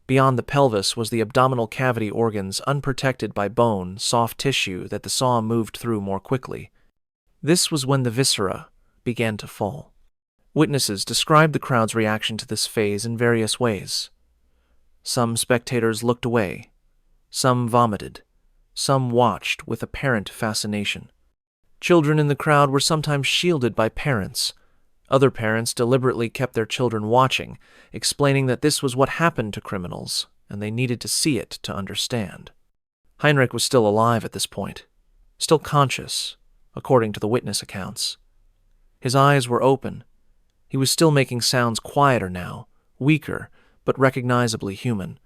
Beyond the pelvis was the abdominal cavity organs unprotected by bone, soft tissue that the saw moved through more quickly. This was when the viscera began to fall. Witnesses described the crowd's reaction to this phase in various ways. Some spectators looked away. Some vomited. Some watched with apparent fascination. Children in the crowd were sometimes shielded by parents. Other parents deliberately kept their children watching, explaining that this was what happened to criminals, and they needed to see it to understand. Heinrich was still alive at this point, still conscious, according to the witness accounts. His eyes were open. He was still making sounds quieter now, weaker, but recognizably human.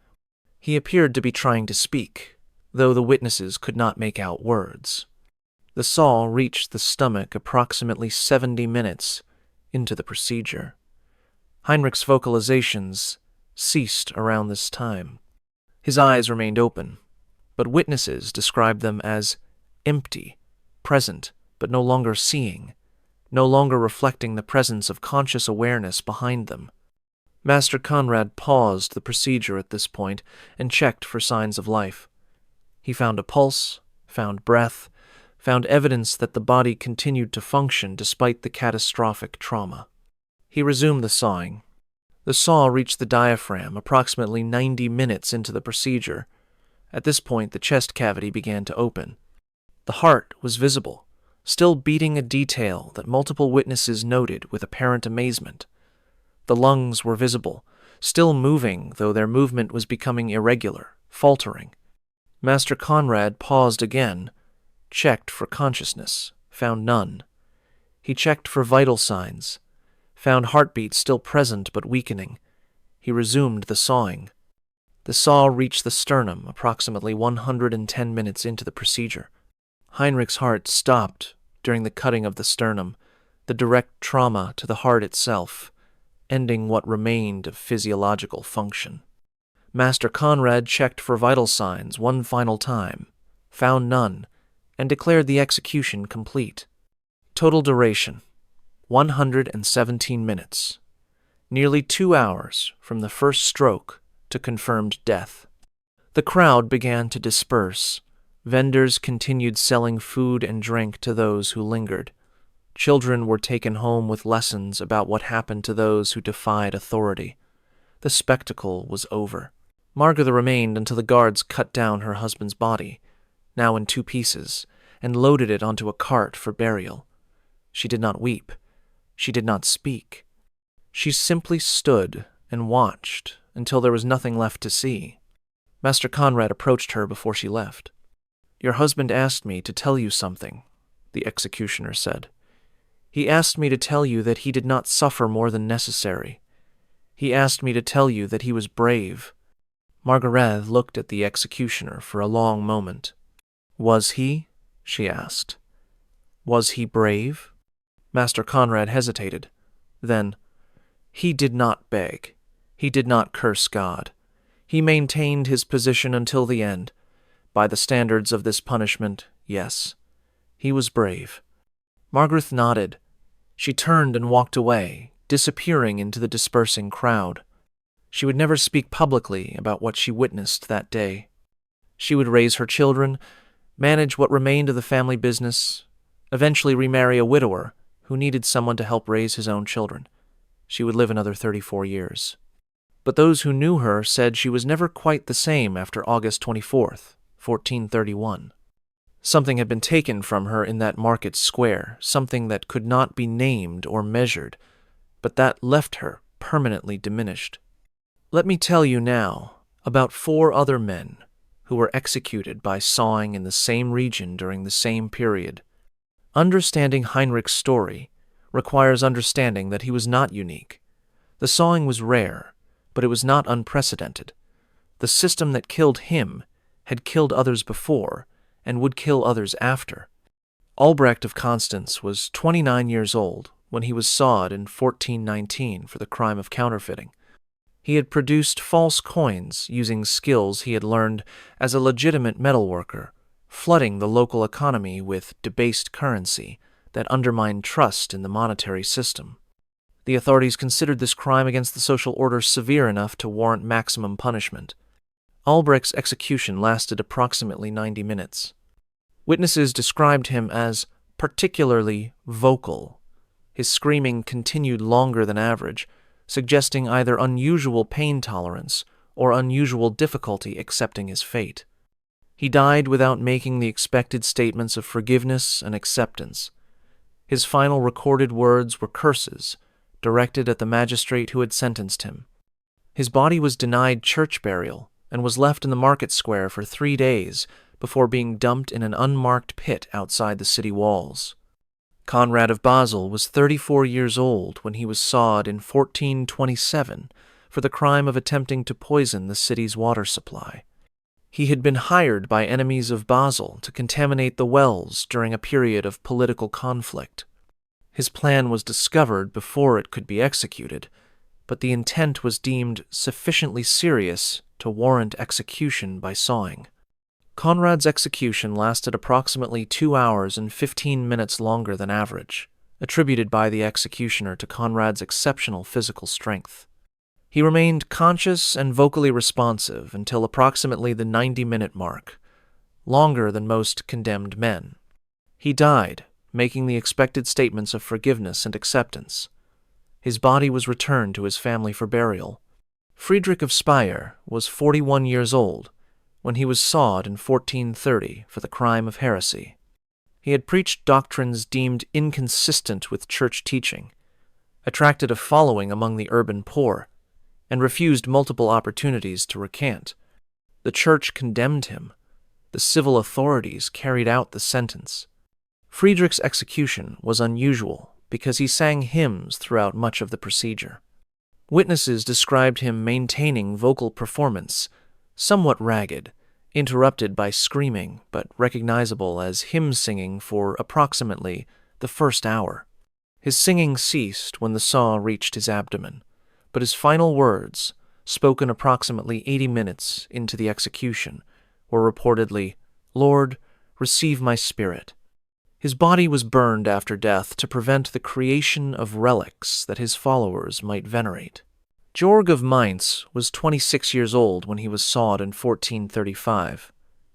He appeared to be trying to speak, though the witnesses could not make out words. The saw reached the stomach approximately 70 minutes into the procedure. Heinrich's vocalizations ceased around this time. His eyes remained open, but witnesses described them as empty, present, but no longer seeing, no longer reflecting the presence of conscious awareness behind them. Master Conrad paused the procedure at this point and checked for signs of life. He found a pulse, found breath, found evidence that the body continued to function despite the catastrophic trauma. He resumed the sawing. The saw reached the diaphragm approximately 90 minutes into the procedure. At this point, the chest cavity began to open. The heart was visible, still beating, a detail that multiple witnesses noted with apparent amazement. The lungs were visible, still moving, though their movement was becoming irregular, faltering. Master Conrad paused again, checked for consciousness, found none. He checked for vital signs, found heartbeat still present but weakening. He resumed the sawing. The saw reached the sternum approximately 110 minutes into the procedure. Heinrich's heart stopped during the cutting of the sternum, the direct trauma to the heart itself, ending what remained of physiological function. Master Conrad checked for vital signs one final time, found none, and declared the execution complete. Total duration, 117 minutes. Nearly 2 hours from the first stroke to confirmed death. The crowd began to disperse. Vendors continued selling food and drink to those who lingered. Children were taken home with lessons about what happened to those who defied authority. The spectacle was over. Margarita remained until the guards cut down her husband's body, now in 2 pieces, and loaded it onto a cart for burial. She did not weep. She did not speak. She simply stood and watched until there was nothing left to see. Master Conrad approached her before she left. "Your husband asked me to tell you something," the executioner said. "He asked me to tell you that he did not suffer more than necessary. He asked me to tell you that he was brave." Margaret looked at the executioner for a long moment. "Was he?" she asked. "Was he brave?" Master Conrad hesitated. Then, "He did not beg. He did not curse God. He maintained his position until the end. By the standards of this punishment, yes, he was brave." Margaret nodded. She turned and walked away, disappearing into the dispersing crowd. She would never speak publicly about what she witnessed that day. She would raise her children, manage what remained of the family business, eventually remarry a widower who needed someone to help raise his own children. She would live another 34 years. But those who knew her said she was never quite the same after August 24th, 1431. Something had been taken from her in that market square, something that could not be named or measured, but that left her permanently diminished. Let me tell you now about 4 other men who were executed by sawing in the same region during the same period. Understanding Heinrich's story requires understanding that he was not unique. The sawing was rare, but it was not unprecedented. The system that killed him had killed others before and would kill others after. Albrecht of Constance was 29 years old when he was sawed in 1419 for the crime of counterfeiting. He had produced false coins using skills he had learned as a legitimate metalworker, flooding the local economy with debased currency that undermined trust in the monetary system. The authorities considered this crime against the social order severe enough to warrant maximum punishment. Albrecht's execution lasted approximately 90 minutes. Witnesses described him as particularly vocal. His screaming continued longer than average, suggesting either unusual pain tolerance or unusual difficulty accepting his fate. He died without making the expected statements of forgiveness and acceptance. His final recorded words were curses, directed at the magistrate who had sentenced him. His body was denied church burial and was left in the market square for 3 days before being dumped in an unmarked pit outside the city walls. Conrad of Basel was 34 years old when he was sawed in 1427 for the crime of attempting to poison the city's water supply. He had been hired by enemies of Basel to contaminate the wells during a period of political conflict. His plan was discovered before it could be executed, but the intent was deemed sufficiently serious to warrant execution by sawing. Conrad's execution lasted approximately 2 hours and 15 minutes longer than average, attributed by the executioner to Conrad's exceptional physical strength. He remained conscious and vocally responsive until approximately the 90-minute mark, longer than most condemned men. He died, making the expected statements of forgiveness and acceptance. His body was returned to his family for burial. Friedrich of Speyer was 41 years old when he was sawed in 1430 for the crime of heresy. He had preached doctrines deemed inconsistent with church teaching, attracted a following among the urban poor, and refused multiple opportunities to recant. The church condemned him. The civil authorities carried out the sentence. Friedrich's execution was unusual because he sang hymns throughout much of the procedure. Witnesses described him maintaining vocal performance, somewhat ragged, interrupted by screaming but recognizable as hymn singing for approximately the first hour. His singing ceased when the saw reached his abdomen, but his final words, spoken approximately 80 minutes into the execution, were reportedly, "Lord, receive my spirit." His body was burned after death to prevent the creation of relics that his followers might venerate. Georg of Mainz was 26 years old when he was sawed in 1435,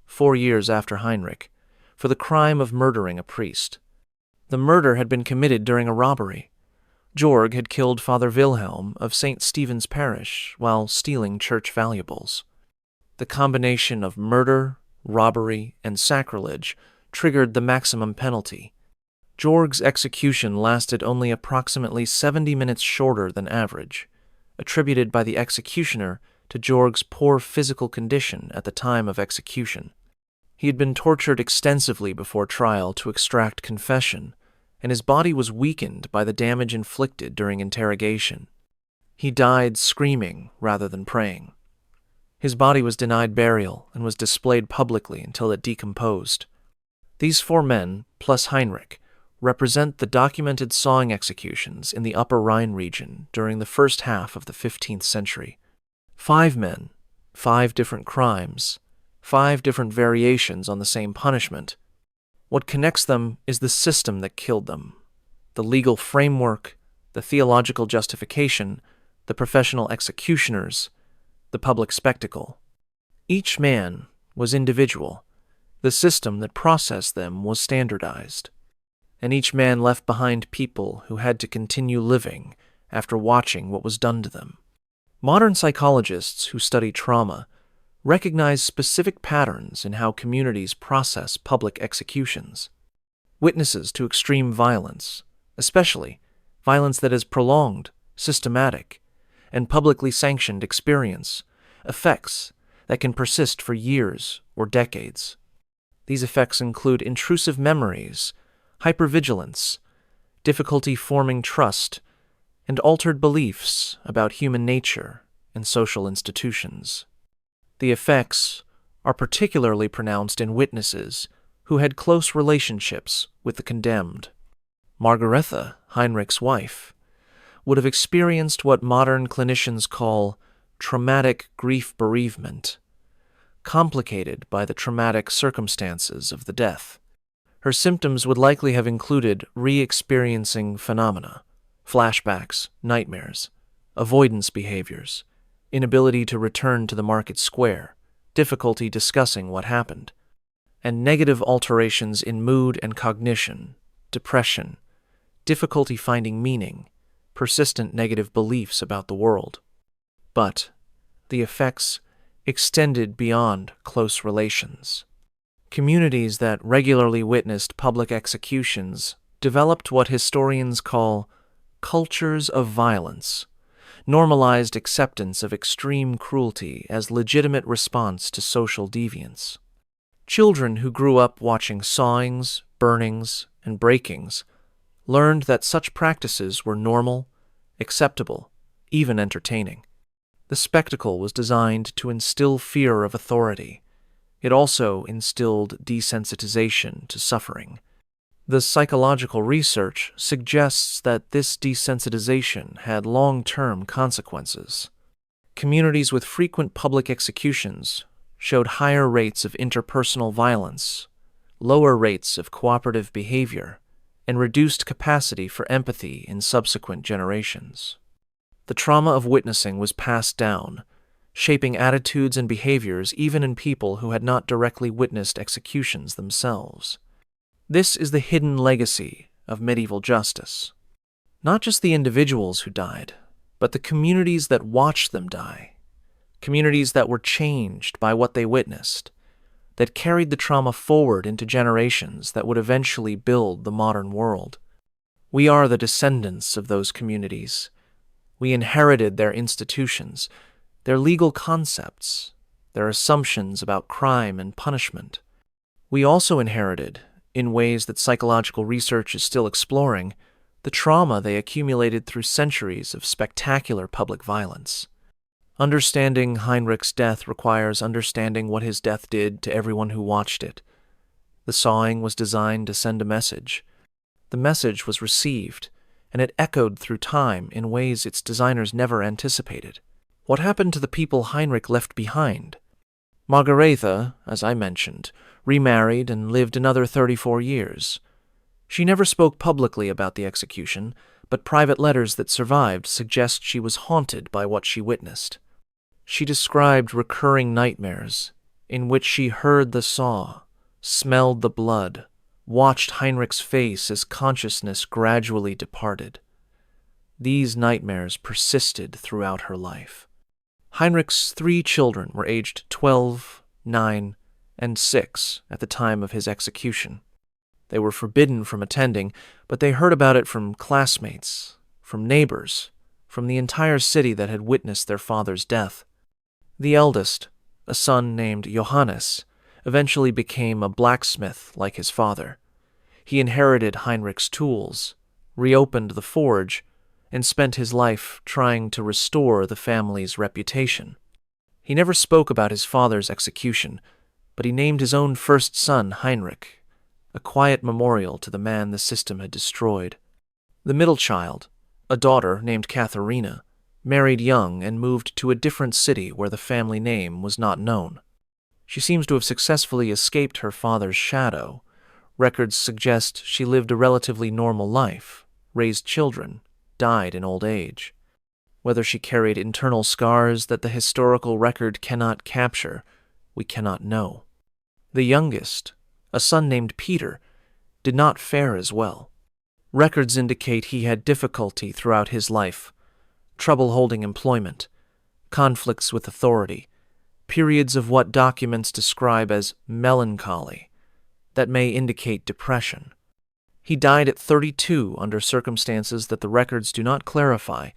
4 years after Heinrich, for the crime of murdering a priest. The murder had been committed during a robbery. Georg had killed Father Wilhelm of St. Stephen's Parish while stealing church valuables. The combination of murder, robbery, and sacrilege triggered the maximum penalty. Georg's execution lasted only approximately 70 minutes shorter than average, attributed by the executioner to Georg's poor physical condition at the time of execution. He had been tortured extensively before trial to extract confession, and his body was weakened by the damage inflicted during interrogation. He died screaming rather than praying. His body was denied burial and was displayed publicly until it decomposed. These 4 men, plus Heinrich, represent the documented sawing executions in the Upper Rhine region during the first half of the 15th century. 5 men, 5 different crimes, 5 different variations on the same punishment. What connects them is the system that killed them, the legal framework, the theological justification, the professional executioners, the public spectacle. Each man was individual. The system that processed them was standardized, and each man left behind people who had to continue living after watching what was done to them. Modern psychologists who study trauma recognize specific patterns in how communities process public executions. Witnesses to extreme violence, especially violence that is prolonged, systematic, and publicly sanctioned experience effects that can persist for years or decades. These effects include intrusive memories, hypervigilance, difficulty forming trust, and altered beliefs about human nature and social institutions. The effects are particularly pronounced in witnesses who had close relationships with the condemned. Margaretha, Heinrich's wife, would have experienced what modern clinicians call traumatic grief bereavement, complicated by the traumatic circumstances of the death. Her symptoms would likely have included re-experiencing phenomena, flashbacks, nightmares, avoidance behaviors, inability to return to the market square, difficulty discussing what happened, and negative alterations in mood and cognition, depression, difficulty finding meaning, persistent negative beliefs about the world. But the effects extended beyond close relations. Communities that regularly witnessed public executions developed what historians call cultures of violence, normalized acceptance of extreme cruelty as legitimate response to social deviance. Children who grew up watching sawings, burnings, and breakings learned that such practices were normal, acceptable, even entertaining. The spectacle was designed to instill fear of authority. It also instilled desensitization to suffering. The psychological research suggests that this desensitization had long-term consequences. Communities with frequent public executions showed higher rates of interpersonal violence, lower rates of cooperative behavior, and reduced capacity for empathy in subsequent generations. The trauma of witnessing was passed down, shaping attitudes and behaviors even in people who had not directly witnessed executions themselves. This is the hidden legacy of medieval justice. Not just the individuals who died, but the communities that watched them die. Communities that were changed by what they witnessed, that carried the trauma forward into generations that would eventually build the modern world. We are the descendants of those communities, We inherited their institutions, their legal concepts, their assumptions about crime and punishment. We also inherited, in ways that psychological research is still exploring, the trauma they accumulated through centuries of spectacular public violence. Understanding Heinrich's death requires understanding what his death did to everyone who watched it. The sawing was designed to send a message. The message was received, and it echoed through time in ways its designers never anticipated. What happened to the people Heinrich left behind? Margaretha, as I mentioned, remarried and lived another 34 years. She never spoke publicly about the execution, but private letters that survived suggest she was haunted by what she witnessed. She described recurring nightmares in which she heard the saw, smelled the blood, watched Heinrich's face as consciousness gradually departed. These nightmares persisted throughout her life. Heinrich's 3 children were aged 12, 9, and 6 at the time of his execution. They were forbidden from attending, but they heard about it from classmates, from neighbors, from the entire city that had witnessed their father's death. The eldest, a son named Johannes, eventually became a blacksmith like his father. He inherited Heinrich's tools, reopened the forge, and spent his life trying to restore the family's reputation. He never spoke about his father's execution, but he named his own first son Heinrich, a quiet memorial to the man the system had destroyed. The middle child, a daughter named Katharina, married young and moved to a different city where the family name was not known. She seems to have successfully escaped her father's shadow. Records suggest she lived a relatively normal life, raised children, died in old age. Whether she carried internal scars that the historical record cannot capture, we cannot know. The youngest, a son named Peter, did not fare as well. Records indicate he had difficulty throughout his life, trouble holding employment, conflicts with authority, periods of what documents describe as melancholy that may indicate depression. He died at 32 under circumstances that the records do not clarify,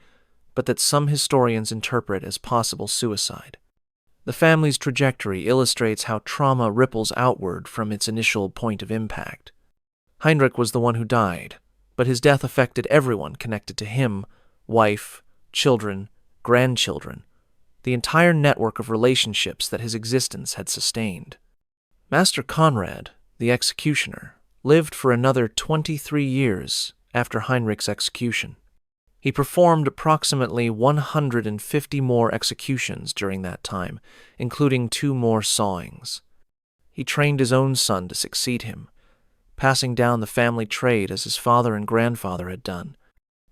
but that some historians interpret as possible suicide. The family's trajectory illustrates how trauma ripples outward from its initial point of impact. Heinrich was the one who died, but his death affected everyone connected to him: wife, children, grandchildren, the entire network of relationships that his existence had sustained. Master Conrad, the executioner, lived for another 23 years after Heinrich's execution. He performed approximately 150 more executions during that time, including 2 more sawings. He trained his own son to succeed him, passing down the family trade as his father and grandfather had done.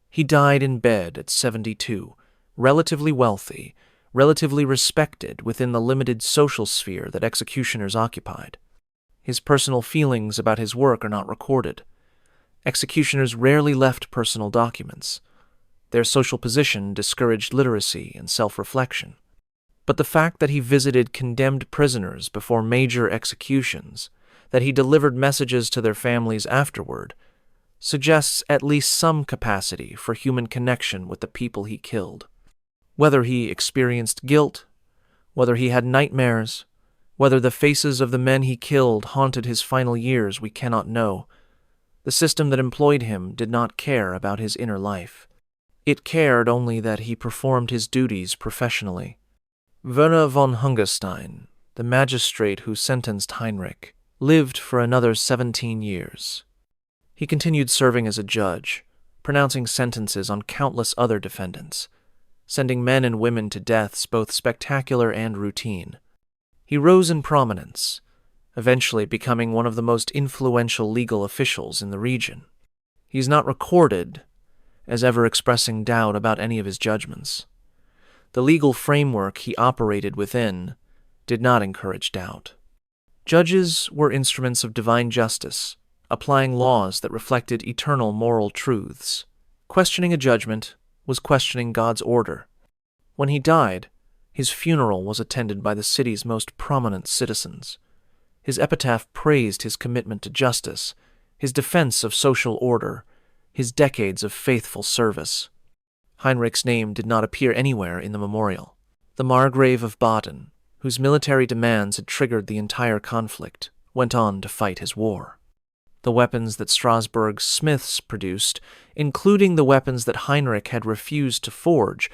He died in bed at 72, relatively wealthy, relatively respected within the limited social sphere that executioners occupied. His personal feelings about his work are not recorded. Executioners rarely left personal documents. Their social position discouraged literacy and self-reflection. But the fact that he visited condemned prisoners before major executions, that he delivered messages to their families afterward, suggests at least some capacity for human connection with the people he killed. Whether he experienced guilt, whether he had nightmares, whether the faces of the men he killed haunted his final years, we cannot know. The system that employed him did not care about his inner life. It cared only that he performed his duties professionally. Werner von Hungerstein, the magistrate who sentenced Heinrich, lived for another 17 years. He continued serving as a judge, pronouncing sentences on countless other defendants, sending men and women to deaths both spectacular and routine. He rose in prominence, eventually becoming one of the most influential legal officials in the region. He is not recorded as ever expressing doubt about any of his judgments. The legal framework he operated within did not encourage doubt. Judges were instruments of divine justice, applying laws that reflected eternal moral truths. Questioning a judgment was questioning God's order. When he died, his funeral was attended by the city's most prominent citizens. His epitaph praised his commitment to justice, his defense of social order, his decades of faithful service. Heinrich's name did not appear anywhere in the memorial. The Margrave of Baden, whose military demands had triggered the entire conflict, went on to fight his war. The weapons that Strasbourg's smiths produced, including the weapons that Heinrich had refused to forge,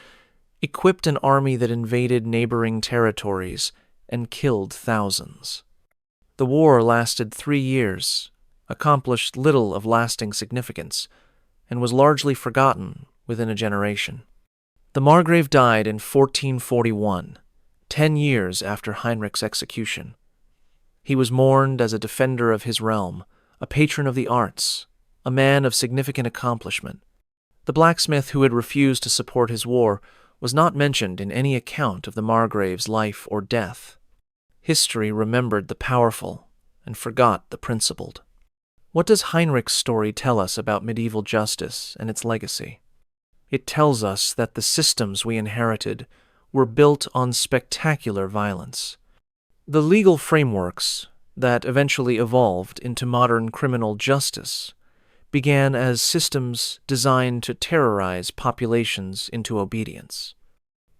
equipped an army that invaded neighboring territories and killed thousands. The war lasted 3 years, accomplished little of lasting significance, and was largely forgotten within a generation. The Margrave died in 1441, 10 years after Heinrich's execution. He was mourned as a defender of his realm, a patron of the arts, a man of significant accomplishment. The blacksmith who had refused to support his war was not mentioned in any account of the Margrave's life or death. History remembered the powerful and forgot the principled. What does Heinrich's story tell us about medieval justice and its legacy? It tells us that the systems we inherited were built on spectacular violence. The legal frameworks that eventually evolved into modern criminal justice began as systems designed to terrorize populations into obedience.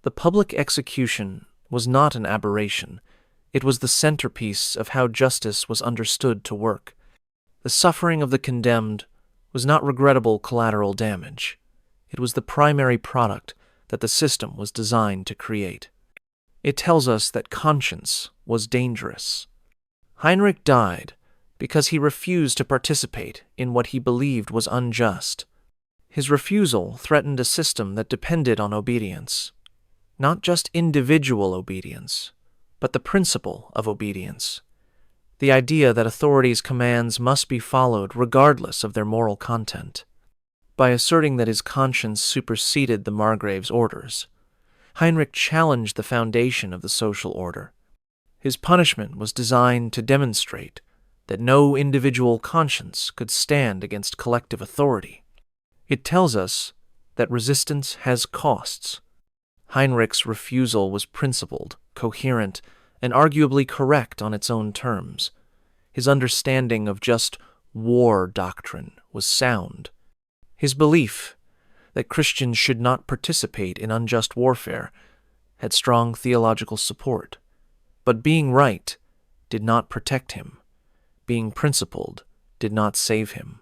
The public execution was not an aberration. It was the centerpiece of how justice was understood to work. The suffering of the condemned was not regrettable collateral damage. It was the primary product that the system was designed to create. It tells us that conscience was dangerous. Heinrich died because he refused to participate in what he believed was unjust. His refusal threatened a system that depended on obedience, not just individual obedience, but the principle of obedience, the idea that authorities' commands must be followed regardless of their moral content. By asserting that his conscience superseded the Margrave's orders, Heinrich challenged the foundation of the social order. His punishment was designed to demonstrate that no individual conscience could stand against collective authority. It tells us that resistance has costs. Heinrich's refusal was principled, coherent, and arguably correct on its own terms. His understanding of just war doctrine was sound. His belief that Christians should not participate in unjust warfare had strong theological support. But being right did not protect him. Being principled did not save him.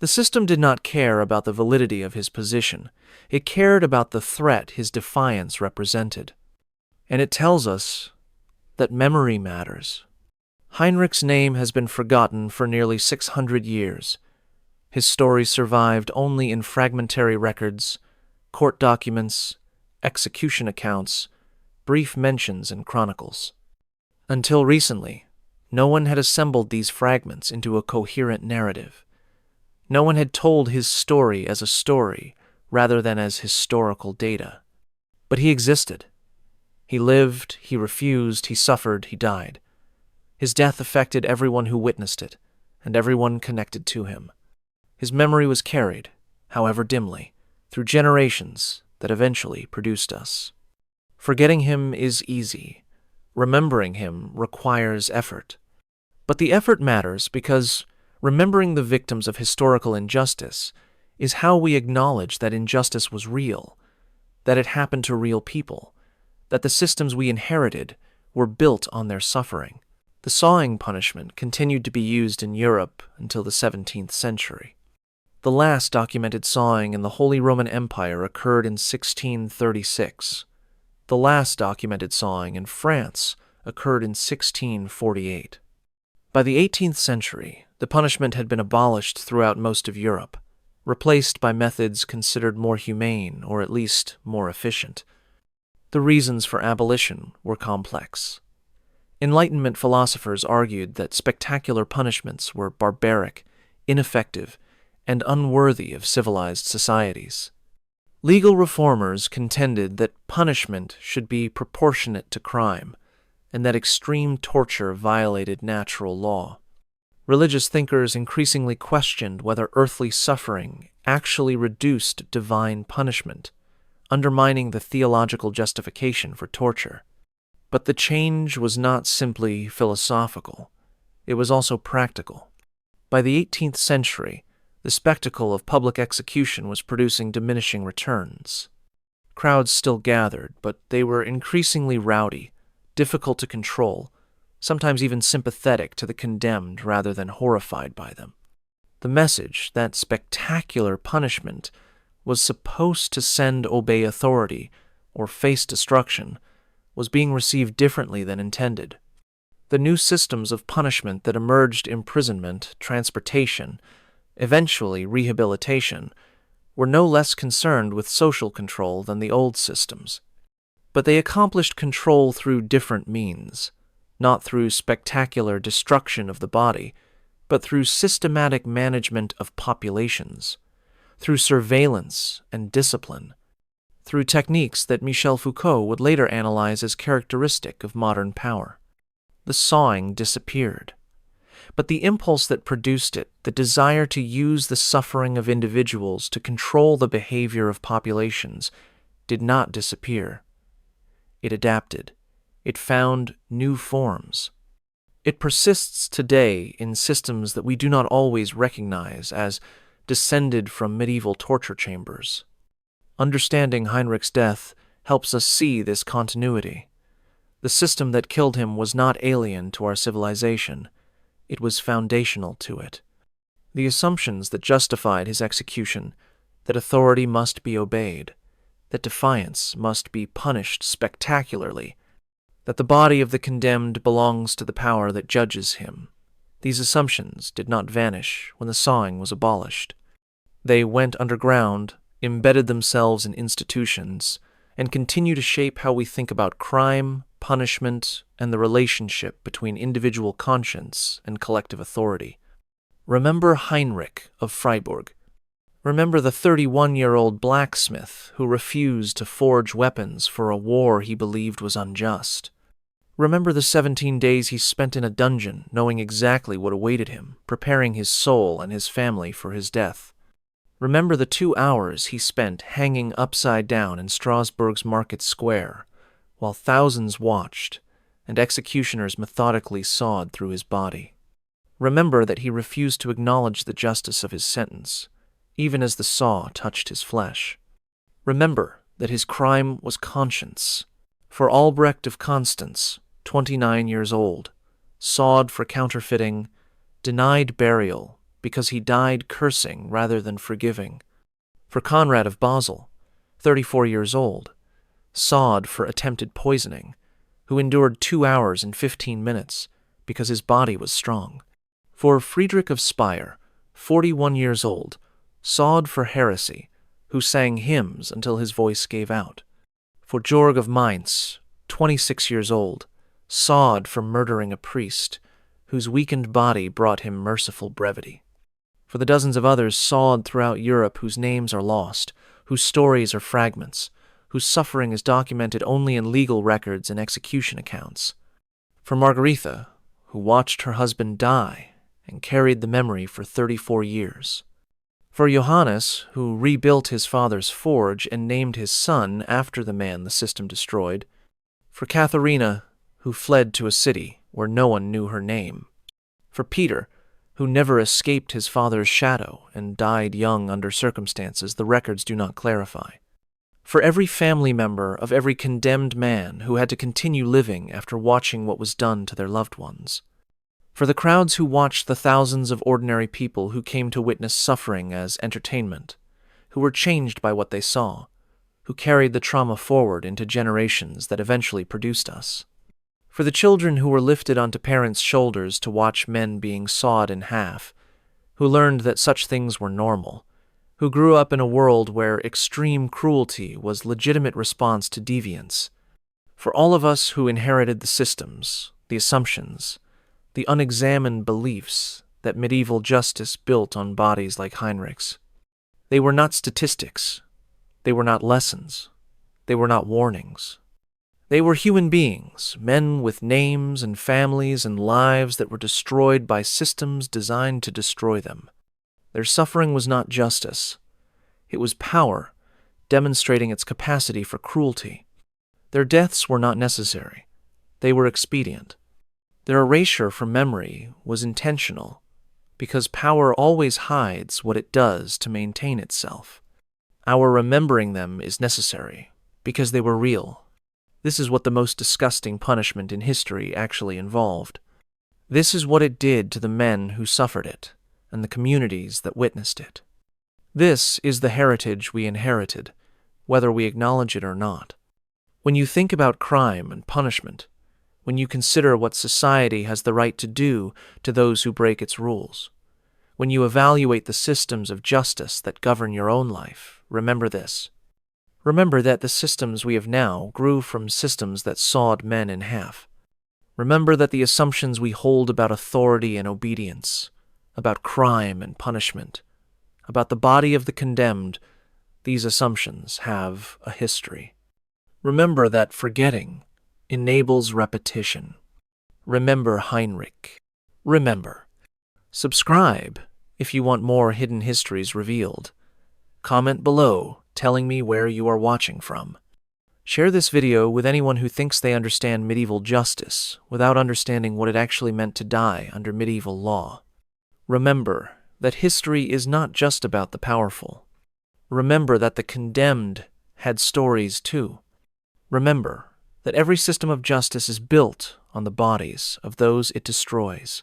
The system did not care about the validity of his position. It cared about the threat his defiance represented. And it tells us that memory matters. Heinrich's name has been forgotten for nearly 600 years. His story survived only in fragmentary records, court documents, execution accounts, brief mentions and chronicles. Until recently, no one had assembled these fragments into a coherent narrative. No one had told his story as a story rather than as historical data. But he existed. He lived, he refused, he suffered, he died. His death affected everyone who witnessed it, and everyone connected to him. His memory was carried, however dimly, through generations that eventually produced us. Forgetting him is easy. Remembering him requires effort. But the effort matters because remembering the victims of historical injustice is how we acknowledge that injustice was real, that it happened to real people, that the systems we inherited were built on their suffering. The sawing punishment continued to be used in Europe until the 17th century. The last documented sawing in the Holy Roman Empire occurred in 1636. The last documented sawing in France occurred in 1648. By the 18th century, the punishment had been abolished throughout most of Europe, replaced by methods considered more humane or at least more efficient. The reasons for abolition were complex. Enlightenment philosophers argued that spectacular punishments were barbaric, ineffective, and unworthy of civilized societies. Legal reformers contended that punishment should be proportionate to crime, and that extreme torture violated natural law. Religious thinkers increasingly questioned whether earthly suffering actually reduced divine punishment, undermining the theological justification for torture. But the change was not simply philosophical. It was also practical. By the 18th century, The spectacle of public execution was producing diminishing returns. Crowds still gathered, but they were increasingly rowdy, difficult to control, sometimes even sympathetic to the condemned rather than horrified by them. The message that spectacular punishment was supposed to send obey authority or face destruction was being received differently than intended. The new systems of punishment that emerged, imprisonment, transportation, eventually rehabilitation, were no less concerned with social control than the old systems. But they accomplished control through different means, not through spectacular destruction of the body, but through systematic management of populations, through surveillance and discipline, through techniques that Michel Foucault would later analyze as characteristic of modern power. The sawing disappeared, but the impulse that produced it, the desire to use the suffering of individuals to control the behavior of populations, did not disappear. It adapted. It found new forms. It persists today in systems that we do not always recognize as descended from medieval torture chambers. Understanding Heinrich's death helps us see this continuity. The system that killed him was not alien to our civilization. It was foundational to it. The assumptions that justified his execution, that authority must be obeyed, that defiance must be punished spectacularly, that the body of the condemned belongs to the power that judges him. These assumptions did not vanish when the sawing was abolished. They went underground, embedded themselves in institutions, and continue to shape how we think about crime, punishment, and the relationship between individual conscience and collective authority. Remember Heinrich of Freiburg. Remember the 31-year-old blacksmith who refused to forge weapons for a war he believed was unjust. Remember the 17 days he spent in a dungeon, knowing exactly what awaited him, preparing his soul and his family for his death. Remember the 2 hours he spent hanging upside down in Strasbourg's market square, while thousands watched and executioners methodically sawed through his body. Remember that he refused to acknowledge the justice of his sentence, even as the saw touched his flesh. Remember that his crime was conscience. For Albrecht of Constance, 29 years old, sawed for counterfeiting, denied burial because he died cursing rather than forgiving. For Conrad of Basel, 34 years old, sawed for attempted poisoning, who endured 2 hours and 15 minutes because his body was strong. For Friedrich of Speyer, 41 years old, sawed for heresy, who sang hymns until his voice gave out. For Georg of Mainz, 26 years old, sawed for murdering a priest, whose weakened body brought him merciful brevity. For the dozens of others sawed throughout Europe whose names are lost, whose stories are fragments, whose suffering is documented only in legal records and execution accounts. For Margaretha, who watched her husband die and carried the memory for 34 years. For Johannes, who rebuilt his father's forge and named his son after the man the system destroyed. For Katharina, who fled to a city where no one knew her name. For Peter, who never escaped his father's shadow and died young under circumstances the records do not clarify. For every family member of every condemned man who had to continue living after watching what was done to their loved ones. For the crowds who watched the thousands of ordinary people who came to witness suffering as entertainment, who were changed by what they saw, who carried the trauma forward into generations that eventually produced us. For the children who were lifted onto parents' shoulders to watch men being sawed in half, who learned that such things were normal, who grew up in a world where extreme cruelty was legitimate response to deviance. For all of us who inherited the systems, the assumptions, the unexamined beliefs that medieval justice built on bodies like Heinrich's. They were not statistics. They were not lessons. They were not warnings. They were human beings, men with names and families and lives that were destroyed by systems designed to destroy them. Their suffering was not justice. It was power, demonstrating its capacity for cruelty. Their deaths were not necessary. They were expedient. Their erasure from memory was intentional, because power always hides what it does to maintain itself. Our remembering them is necessary, because they were real. This is what the most disgusting punishment in history actually involved. This is what it did to the men who suffered it, and the communities that witnessed it. This is the heritage we inherited, whether we acknowledge it or not. When you think about crime and punishment, when you consider what society has the right to do to those who break its rules, when you evaluate the systems of justice that govern your own life, remember this. Remember that the systems we have now grew from systems that sawed men in half. Remember that the assumptions we hold about authority and obedience, about crime and punishment, about the body of the condemned, these assumptions have a history. Remember that forgetting enables repetition. Remember Heinrich. Remember. Subscribe if you want more hidden histories revealed. Comment below telling me where you are watching from. Share this video with anyone who thinks they understand medieval justice without understanding what it actually meant to die under medieval law. Remember that history is not just about the powerful. Remember that the condemned had stories too. Remember that every system of justice is built on the bodies of those it destroys.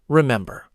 Remember.